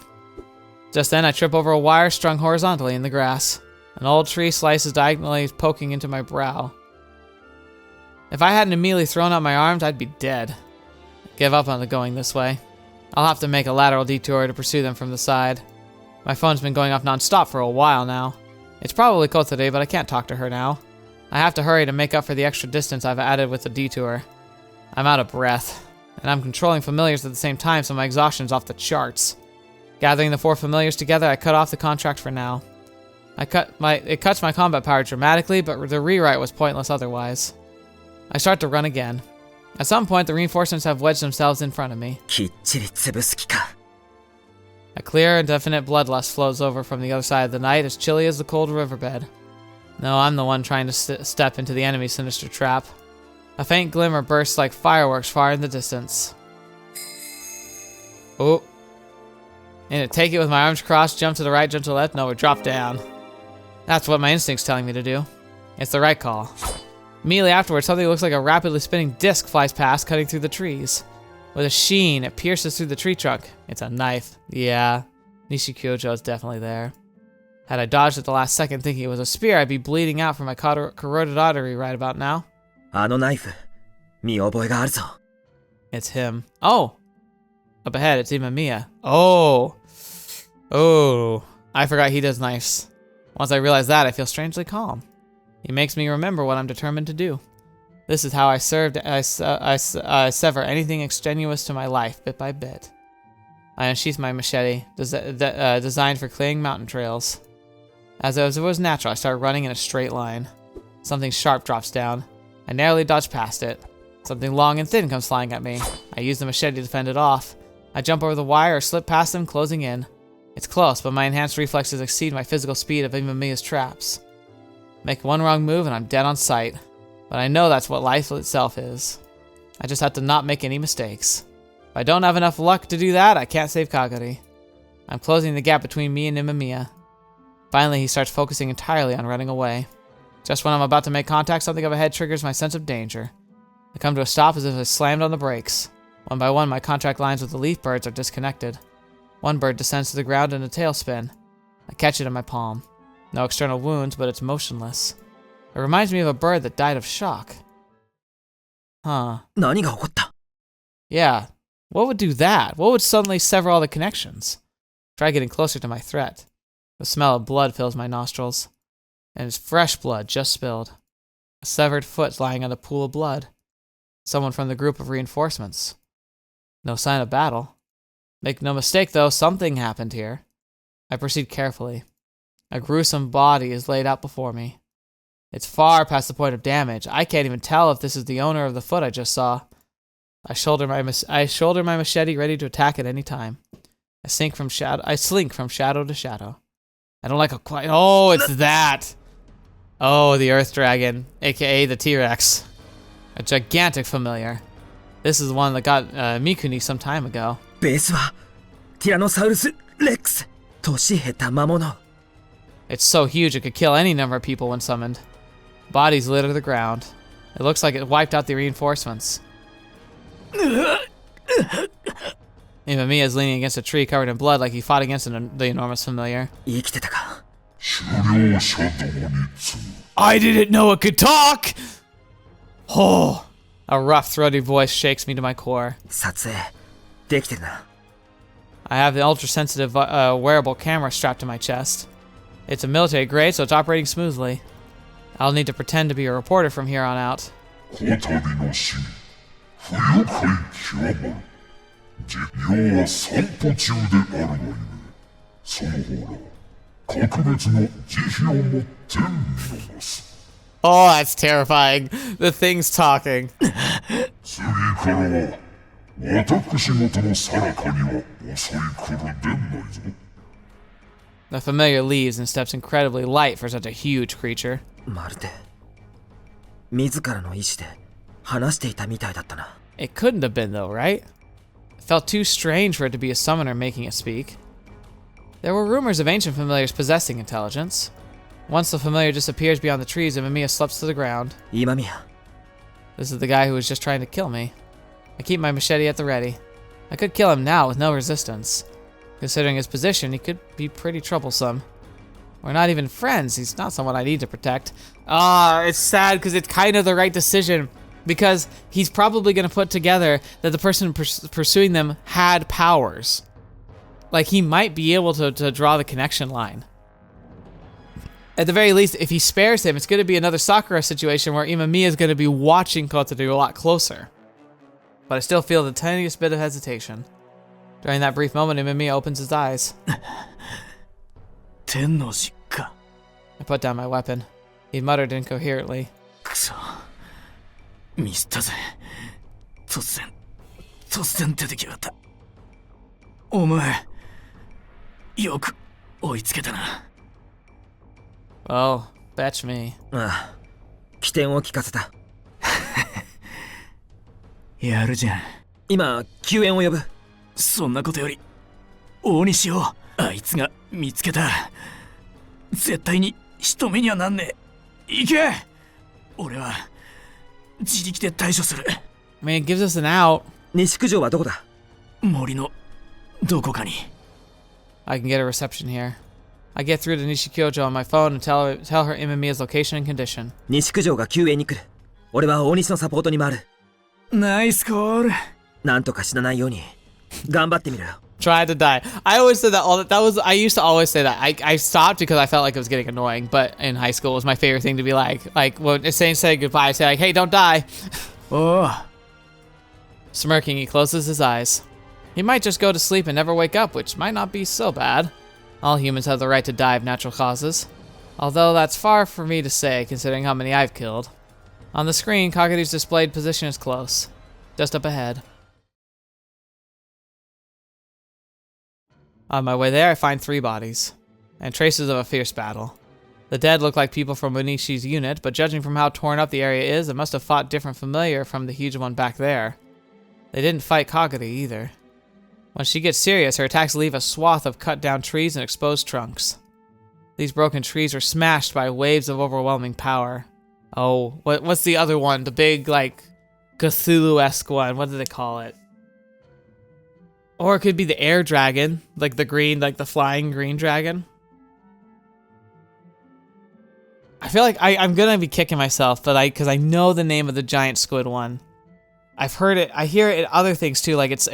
Just then, I trip over a wire strung horizontally in the grass. An old tree slices diagonally, poking into my brow. If I hadn't immediately thrown out my arms, I'd be dead. Give up on the going this way. I'll have to make a lateral detour to pursue them from the side. My phone's been going off non-stop for a while now. It's probably Kotarou, but I can't talk to her now. I have to hurry to make up for the extra distance I've added with the detour. I'm out of breath, and I'm controlling familiars at the same time, so my exhaustion's off the charts. Gathering the 4 familiars together, I cut off the contract for now. It cuts my combat power dramatically, but the rewrite was pointless otherwise. I start to run again. At some point, the reinforcements have wedged themselves in front of me. きっちり潰す気か。 A clear and definite bloodlust flows over from the other side of the night, as chilly as the cold riverbed. No, I'm the one trying to step into the enemy's sinister trap. A faint glimmer bursts like fireworks far in the distance. Oh. And to take it with my arms crossed, jump to the right, jump to the left, no, drop down. That's what my instinct's telling me to do. It's the right call. Immediately afterwards, something that looks like a rapidly spinning disc flies past, cutting through the trees. With a sheen, it pierces through the tree trunk. It's a knife. Yeah, Nishikyojo is definitely there. Had I dodged at the last second thinking it was a spear, I'd be bleeding out from my corroded artery right about now. あのナイフ、見覚えがあるぞ。 It's him. Oh! Up ahead, it's Imamiya. Oh! Oh, I forgot he does knives. Once I realize that, I feel strangely calm. He makes me remember what I'm determined to do. This is how I sever anything extraneous to my life, bit by bit. I unsheath my machete, designed for clearing mountain trails. As it was natural, I start running in a straight line. Something sharp drops down. I narrowly dodge past it. Something long and thin comes flying at me. I use the machete to fend it off. I jump over the wire or slip past them, closing in. It's close, but my enhanced reflexes exceed my physical speed of Imamiya's traps. Make one wrong move and I'm dead on sight. But I know that's what life itself is. I just have to not make any mistakes. If I don't have enough luck to do that, I can't save Kagari. I'm closing the gap between me and Imamiya. Finally, he starts focusing entirely on running away. Just when I'm about to make contact, something up ahead triggers my sense of danger. I come to a stop as if I slammed on the brakes. One by one, my contract lines with the leaf birds are disconnected. One bird descends to the ground in a tailspin. I catch it in my palm. No external wounds, but it's motionless. It reminds me of a bird that died of shock. Huh. 何が起こった? Yeah. What would do that? What would suddenly sever all the connections? Try getting closer to my threat. The smell of blood fills my nostrils. And it's fresh blood just spilled. A severed foot lying on a pool of blood. Someone from the group of reinforcements. No sign of battle. Make no mistake though, something happened here. I proceed carefully. A gruesome body is laid out before me. It's far past the point of damage. I can't even tell if this is the owner of the foot I just saw. I shoulder my machete, ready to attack at any time. I slink from shadow to shadow. I don't like a quiet. Oh, it's that. Oh, the Earth Dragon, aka the T-Rex. A gigantic familiar. This is the one that got Mikuni some time ago. ベースはティラノサウルスレックス。年下った魔物。It's so huge it could kill any number of people when summoned. Bodies litter the ground. It looks like it wiped out the reinforcements. Imamiya is leaning against a tree covered in blood like he fought against the enormous familiar. 生きてたか。 I didn't know it could talk! Oh, a rough, throaty voice shakes me to my core. 撮影できてるな。 I have the ultra-sensitive wearable camera strapped to my chest. It's a military grade, so it's operating smoothly. I'll need to pretend to be a reporter from here on out. こたびの死不愉快極まる実況は散歩中であるがゆえその方ら格別の慈悲をもって見逃す Oh, that's terrifying. The thing's talking. 次からは私事のさらかには襲い来るでないぞ The familiar leaves and steps incredibly light for such a huge creature. まるで自らの意志で話していたみたいだったな。 It couldn't have been though, right? It felt too strange for it to be a summoner making it speak. There were rumors of ancient familiars possessing intelligence. Once the familiar disappears beyond the trees, Imamiya slips to the ground. 今宮 This is the guy who was just trying to kill me. I keep my machete at the ready. I could kill him now with no resistance. Considering his position, he could be pretty troublesome. We're not even friends. He's not someone I need to protect. It's sad because it's kind of the right decision. Because he's probably going to put together that the person pursuing them had powers. Like, he might be able to draw the connection line. At the very least, if he spares him, it's going to be another Sakura situation where Imamiya is going to be watching Kotarou a lot closer. But I still feel the tiniest bit of hesitation. During that brief moment, Imamiya opens his eyes. Tennouji ka. I put down my weapon. He muttered incoherently. くそミスったぜ突然出てきやがったお前よく追いつけたな Oh, fetch me. ああ起点を聞かせた。やるじゃん今救援を呼ぶ。そんなことより大西をあいつが見つけた絶対に人目にはなんねえ行け俺は自力で対処する I mean, it gives us an out. 西九条はどこだ。森のどこかに I can get a reception here. I get through to Nishikyojo on my phone and tell her Imamiya's location and condition. 西九条が救援に来る。俺は大西のサポートに回る。ナイスコールなんとか死なないように頑張ってみろよ。Try to die. I always said that I used to always say that. I stopped because I felt like it was getting annoying, but in high school it was my favorite thing to be like when it's saying say goodbye, I say like, hey, don't die. Oh. Smirking, he closes his eyes. He might just go to sleep and never wake up, which might not be so bad. All humans have the right to die of natural causes. Although that's far for me to say, considering how many I've killed. On the screen, Kagari's displayed position is close. Just up ahead. On my way there, I find 3 bodies, and traces of a fierce battle. The dead look like people from Unishi's unit, but judging from how torn up the area is, it must have fought different familiar from the huge one back there. They didn't fight Kagari either. When she gets serious, her attacks leave a swath of cut down trees and exposed trunks. These broken trees are smashed by waves of overwhelming power. Oh, what's the other one? The big, like, Cthulhu-esque one. What do they call it? Or it could be the air dragon, like the green, like the flying green dragon. I feel like I'm gonna be kicking myself, but because I know the name of the giant squid one. I've heard it. I hear it in other things too. Like it's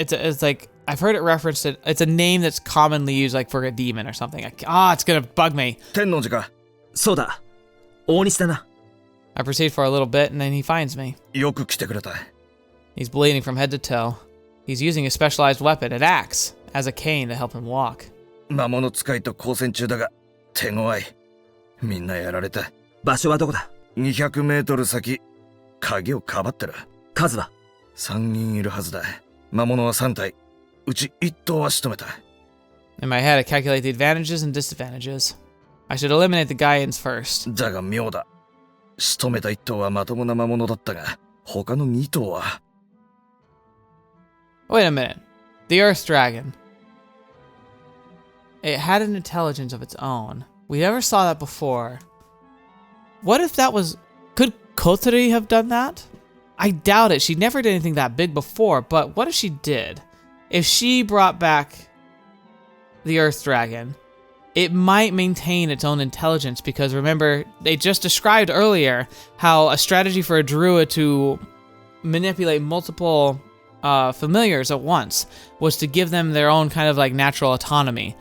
like I've heard it referenced. It's a name that's commonly used, like for a demon or something. It's gonna bug me. 天王寺か。そうだ。大西だな。I proceed for a little bit, and then he finds me. よく来てくれた。He's bleeding from head to toe. He's using a specialized weapon, an axe, as a cane to help him walk. 魔物使いと交戦中だが手強い。みんなやられた。場所はどこだ。200メートル先、鍵をかばってる。数は3人いるはずだ。魔物は3体。うち1頭は仕留めた。In my head, I calculate the advantages and disadvantages. I should eliminate the Gaians first. だが妙だ。仕留めた1頭はまともな魔物だったが、他の2頭は。Wait a minute. The Earth Dragon. It had an intelligence of its own. We never saw that before. What if that was... Could Kotarou have done that? I doubt it. She never did anything that big before, but what if she did? If she brought back the Earth Dragon, it might maintain its own intelligence, because remember, they just described earlier how a strategy for a druid to manipulate multiple familiars at once was to give them their own kind of like natural autonomy.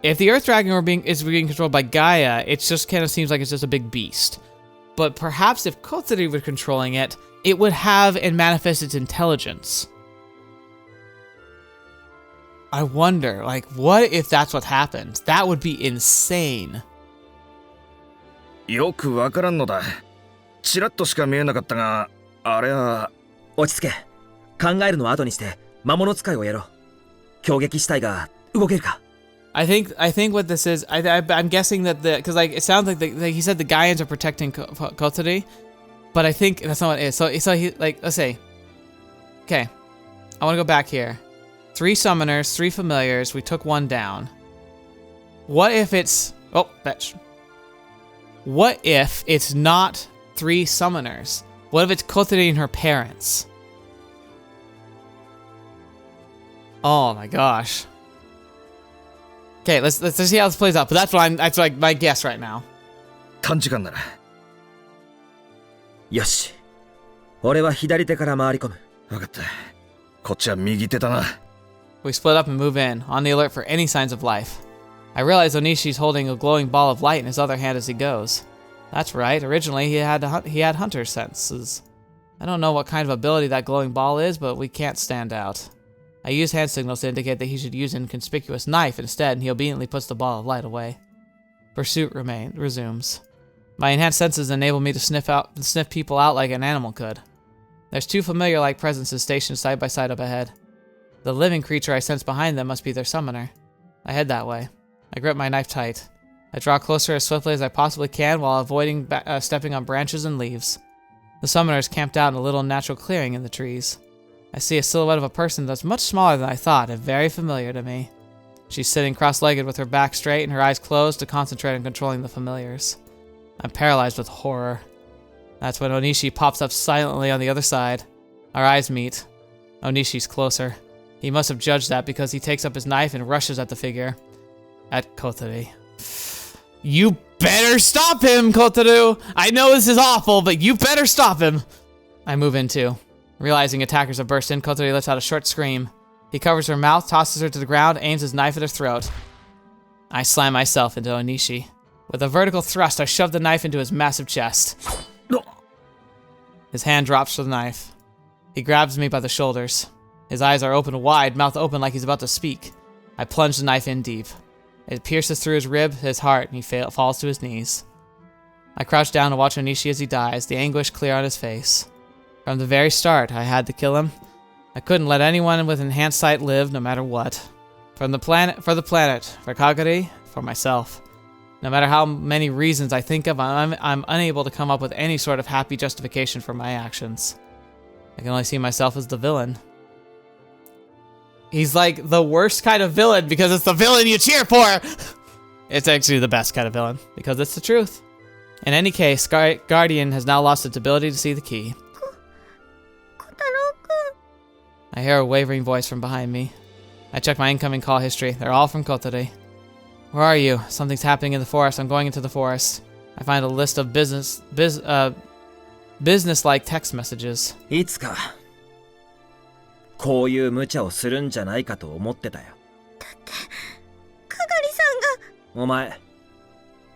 If the Earth Dragon is being controlled by Gaia, it just kind of seems like it's just a big beast. But perhaps if Kotarou were controlling it, it would have and manifest its intelligence. I wonder, like, what if that's what happened? That would be insane. よくわからんのだ。ちらっとしか見えなかったが、あれは。落ち着け。考えるのは後にして、魔物使いをやろう。攻撃死体が動けるか。I think what this is, I'm guessing that because like it sounds like he said the Gaians are protecting Kotarou, but I think that's not what it is. So he like, let's say, okay, I want to go back here. 3 summoners, 3 familiars. We took 1 down. What if it's fetch? What if it's not 3 summoners? What if it's Kotarou and her parents? Oh my gosh. Okay, let's see how this plays out. But that's like my guess right now. 短時間なら。よし。俺は左手から回り込む。わかった。こっちは右手だな。We split up and move in, on the alert for any signs of life. I realize Onishi's holding a glowing ball of light in his other hand as he goes. That's right, originally he had hunter's senses. I don't know what kind of ability that glowing ball is, but we can't stand out. I use hand signals to indicate that he should use an inconspicuous knife instead, and he obediently puts the ball of light away. Pursuit resumes. My enhanced senses enable me to sniff people out like an animal could. There's 2 familiar-like presences stationed side by side up ahead. The living creature I sense behind them must be their summoner. I head that way. I grip my knife tight. I draw closer as swiftly as I possibly can while avoiding stepping on branches and leaves. The summoner is camped out in a little natural clearing in the trees. I see a silhouette of a person that's much smaller than I thought and very familiar to me. She's sitting cross-legged with her back straight and her eyes closed to concentrate on controlling the familiars. I'm paralyzed with horror. That's when Onishi pops up silently on the other side. Our eyes meet. Onishi's closer. He must have judged that because he takes up his knife and rushes at the figure. At Kotarou. You better stop him, Kotarou! I know this is awful, but you better stop him! I move in too. Realizing attackers have burst in, Kotarou lets out a short scream. He covers her mouth, tosses her to the ground, aims his knife at her throat. I slam myself into Onishi. With a vertical thrust, I shove the knife into his massive chest. His hand drops for the knife. He grabs me by the shoulders. His eyes are open wide, mouth open like he's about to speak. I plunge the knife in deep. It pierces through his rib, his heart, and he falls to his knees. I crouch down to watch Onishi as he dies, the anguish clear on his face. From the very start, I had to kill him. I couldn't let anyone with enhanced sight live, no matter what. For the planet, for Kagari, for myself. No matter how many reasons I think of, I'm unable to come up with any sort of happy justification for my actions. I can only see myself as the villain. He's like the worst kind of villain because it's the villain you cheer for! It's actually the best kind of villain, because it's the truth. In any case, Guardian has now lost its ability to see the key. I hear a wavering voice from behind me. I check my incoming call history. They're all from Kotarou. Where are you? Something's happening in the forest. I'm going into the forest. I find a list of business-like text messages. いつかこういう無茶をするんじゃないかと思ってたよ。だってかがりさんが。お前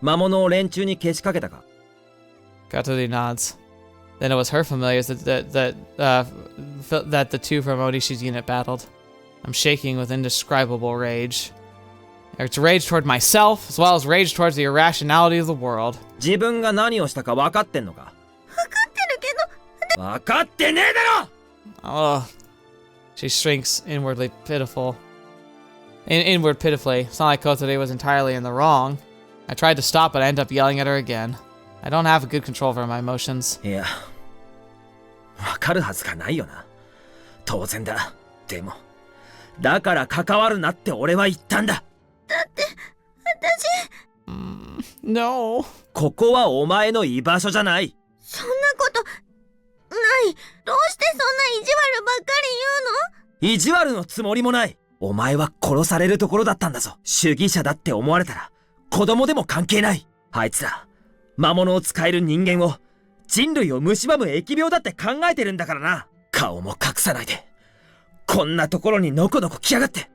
魔物を連中にけしかけたか？ Kotarou nods. Then it was her familiars that the 2 from Onishi's unit battled. I'm shaking with indescribable rage. It's rage toward myself, as well as rage towards the irrationality of the world. 自分が何をしたか分かってんのか？分かってるけど。分かってねえだろ！ Oh. She shrinks inwardly pitifully. It's not like Kotarou was entirely in the wrong. I tried to stop, but I end up yelling at her again. I don't have good control over my emotions. いや、分かるはずがないよな。当然だ。でも、だから関わるなって俺は言ったんだ。だって、私。No. ここはお前の居場所じゃない。そんなことない。どうしてそんな意地悪ばっかり言うの？意地悪のつもりもない。お前は殺されるところだったんだぞ。主義者だって思われたら子供でも関係ない。あいつら魔物を使える人間を人類を蝕む疫病だって考えてるんだからな。顔も隠さないでこんなところにのこのこ来やがって。そんなの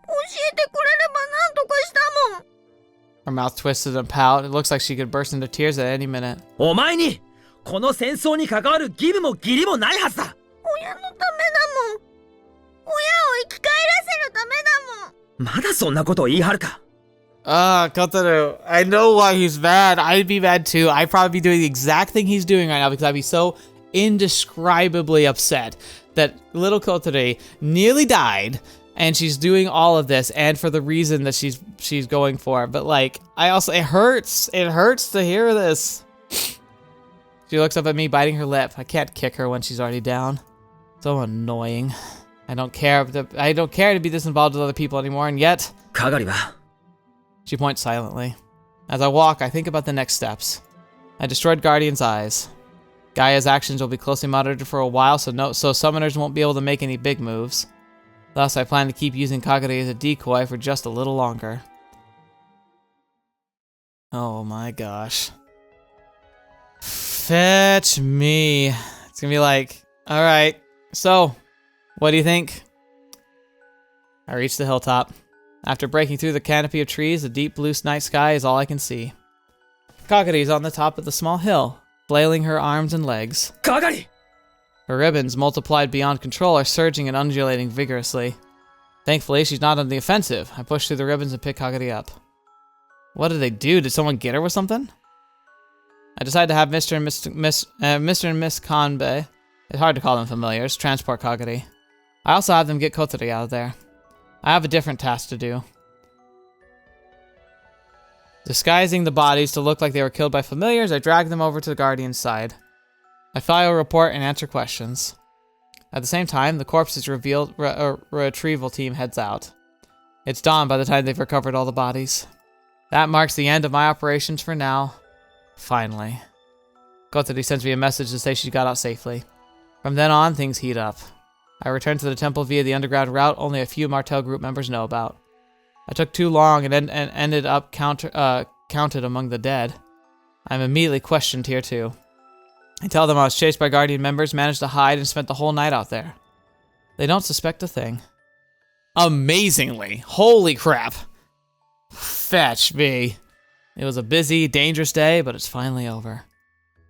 教えてくれればなんとかしたもん。 Her mouth twisted and pout. It looks like she could burst into tears at any minute. お前にこの戦争に関わる義務も義理もないはずだ。親のためだもん。親を生き返らせるためだもん。まだそんなことを言い張るか。Kotaru, I know why he's mad. I'd be mad too. I'd probably be doing the exact thing he's doing right now because I'd be so indescribably upset that little Kotaru nearly died and she's doing all of this and for the reason that she's going for. But like, it hurts to hear this. She looks up at me, biting her lip. I can't kick her when she's already down. So annoying. I don't care to be this involved with other people anymore, and yet... Kagari wa? She points silently. As I walk, I think about the next steps. I destroyed Guardian's eyes. Gaia's actions will be closely monitored for a while, so summoners won't be able to make any big moves. Thus, I plan to keep using Kagari as a decoy for just a little longer. Oh my gosh. Fetch me. It's gonna be like, alright, so, what do you think? I reach the hilltop. After breaking through the canopy of trees, the deep blue night sky is all I can see. Kagari is on the top of the small hill, flailing her arms and legs. Kagari! Her ribbons, multiplied beyond control, are surging and undulating vigorously. Thankfully, she's not on the offensive. I push through the ribbons and pick Kagari up. What did they do? Did someone get her with something? I decide to have Mr. and Miss Kanbei, it's hard to call them familiars, transport Kagari. I also have them get Kotaru out of there. I have a different task to do. Disguising the bodies to look like they were killed by familiars, I drag them over to the Guardian's side. I file a report and answer questions. At the same time, the corpse's retrieval team heads out. It's dawn by the time they've recovered all the bodies. That marks the end of my operations for now. Finally. Kotaru sends me a message to say she got out safely. From then on, things heat up. I return to the temple via the underground route only a few Martel group members know about. I took too long and ended up counted among the dead. I'm immediately questioned here too. I tell them I was chased by Guardian members, managed to hide, and spent the whole night out there. They don't suspect a thing. Amazingly. Holy crap. Fetch me. It was a busy, dangerous day, but it's finally over.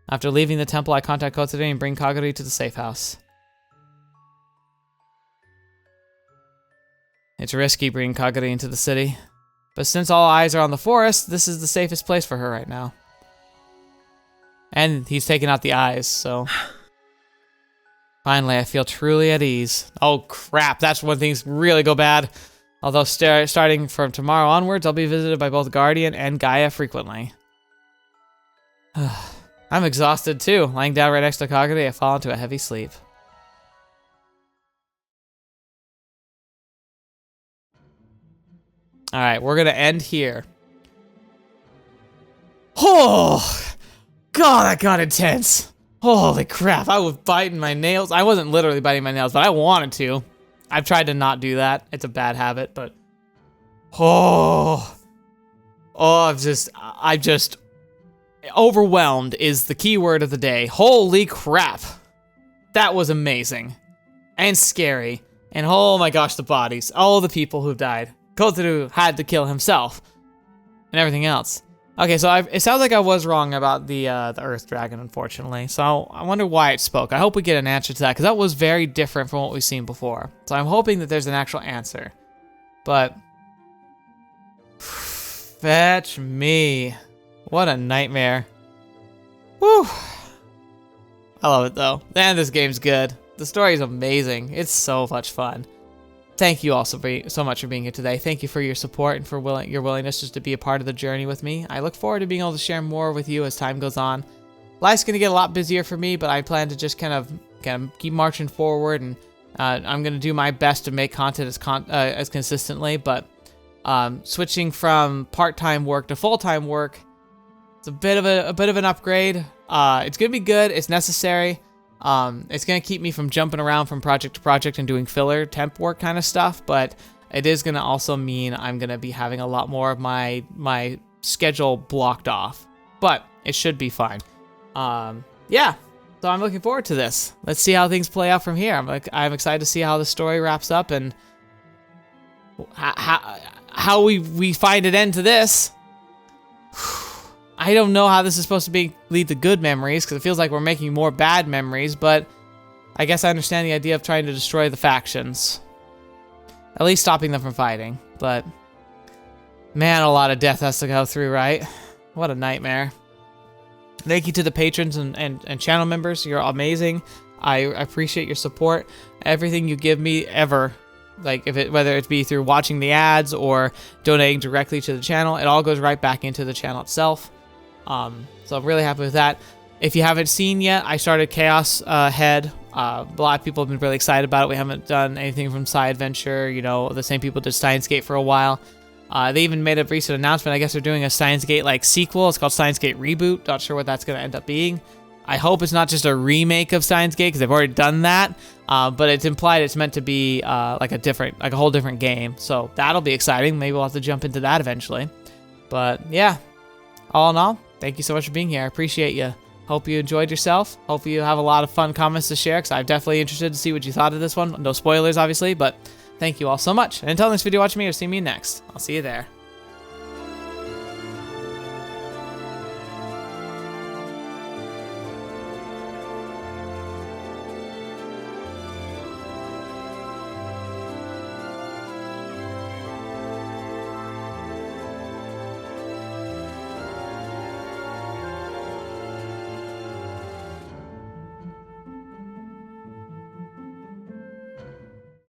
After leaving the temple, I contact Kotaru and bring Kagari to the safe house. It's risky bringing Kagari into the city, but since all eyes are on the forest, this is the safest place for her right now. And he's taken out the eyes, so... Finally, I feel truly at ease. Oh crap, that's when things really go bad. Although starting from tomorrow onwards, I'll be visited by both Guardian and Gaia frequently. I'm exhausted too. Lying down right next to Kagari, I fall into a heavy sleep. Alright, we're gonna end here. Oh! God, that got intense. Holy crap, I was biting my nails. I wasn't literally biting my nails, but I wanted to. I've tried to not do that. It's a bad habit, but... I'm just... Overwhelmed is the key word of the day. Holy crap. That was amazing. And scary. And oh my gosh, the bodies. All the people who died. Kotaru had to kill himself. And everything else. Okay, so it sounds like I was wrong about the Earth Dragon, unfortunately. So I wonder why it spoke. I hope we get an answer to that, because that was very different from what we've seen before. So I'm hoping that there's an actual answer. But... Fetch me. What a nightmare. Whew. I love it, though. And this game's good. The story is amazing. It's so much fun. Thank you all so much for being here today. Thank you for your support and for your willingness just to be a part of the journey with me. I look forward to being able to share more with you as time goes on. Life's going to get a lot busier for me, but I plan to just kind of keep marching forward, and I'm going to do my best to make content as consistently, but Switching from part-time work to full-time work, it's a bit of an upgrade. It's gonna be good. It's necessary. It's gonna keep me from jumping around from project to project and doing filler temp work kind of stuff, but it is gonna also mean I'm gonna be having a lot more of my schedule blocked off. But it should be fine. Yeah. So I'm looking forward to this. Let's see how things play out from here. I'm excited to see how the story wraps up and how we find an end to this. I don't know how this is supposed to lead to good memories, because it feels like we're making more bad memories, but I guess I understand the idea of trying to destroy the factions. At least stopping them from fighting, but man, a lot of death has to go through, right? What a nightmare. Thank you to the patrons and channel members. You're amazing. I appreciate your support. Everything you give me ever, like whether it be through watching the ads or donating directly to the channel, it all goes right back into the channel itself. So I'm really happy with that. If you haven't seen yet, I started Chaos Head. A lot of people have been really excited about it. We haven't done anything from Side Adventure. You know, the same people did Steins Gate for a while. They even made a recent announcement. I guess they're doing a Steins Gate like sequel. It's called Steins Gate Reboot. Not sure what that's going to end up being. I hope it's not just a remake of Steins Gate, because they've already done that. But it's implied it's meant to be like a whole different game. So that'll be exciting. Maybe we'll have to jump into that eventually. But yeah, all in all, thank you so much for being here. I appreciate you. Hope you enjoyed yourself. Hope you have a lot of fun comments to share, because I'm definitely interested to see what you thought of this one. No spoilers, obviously, but thank you all so much. And until next video, watch me or see me next. I'll see you there.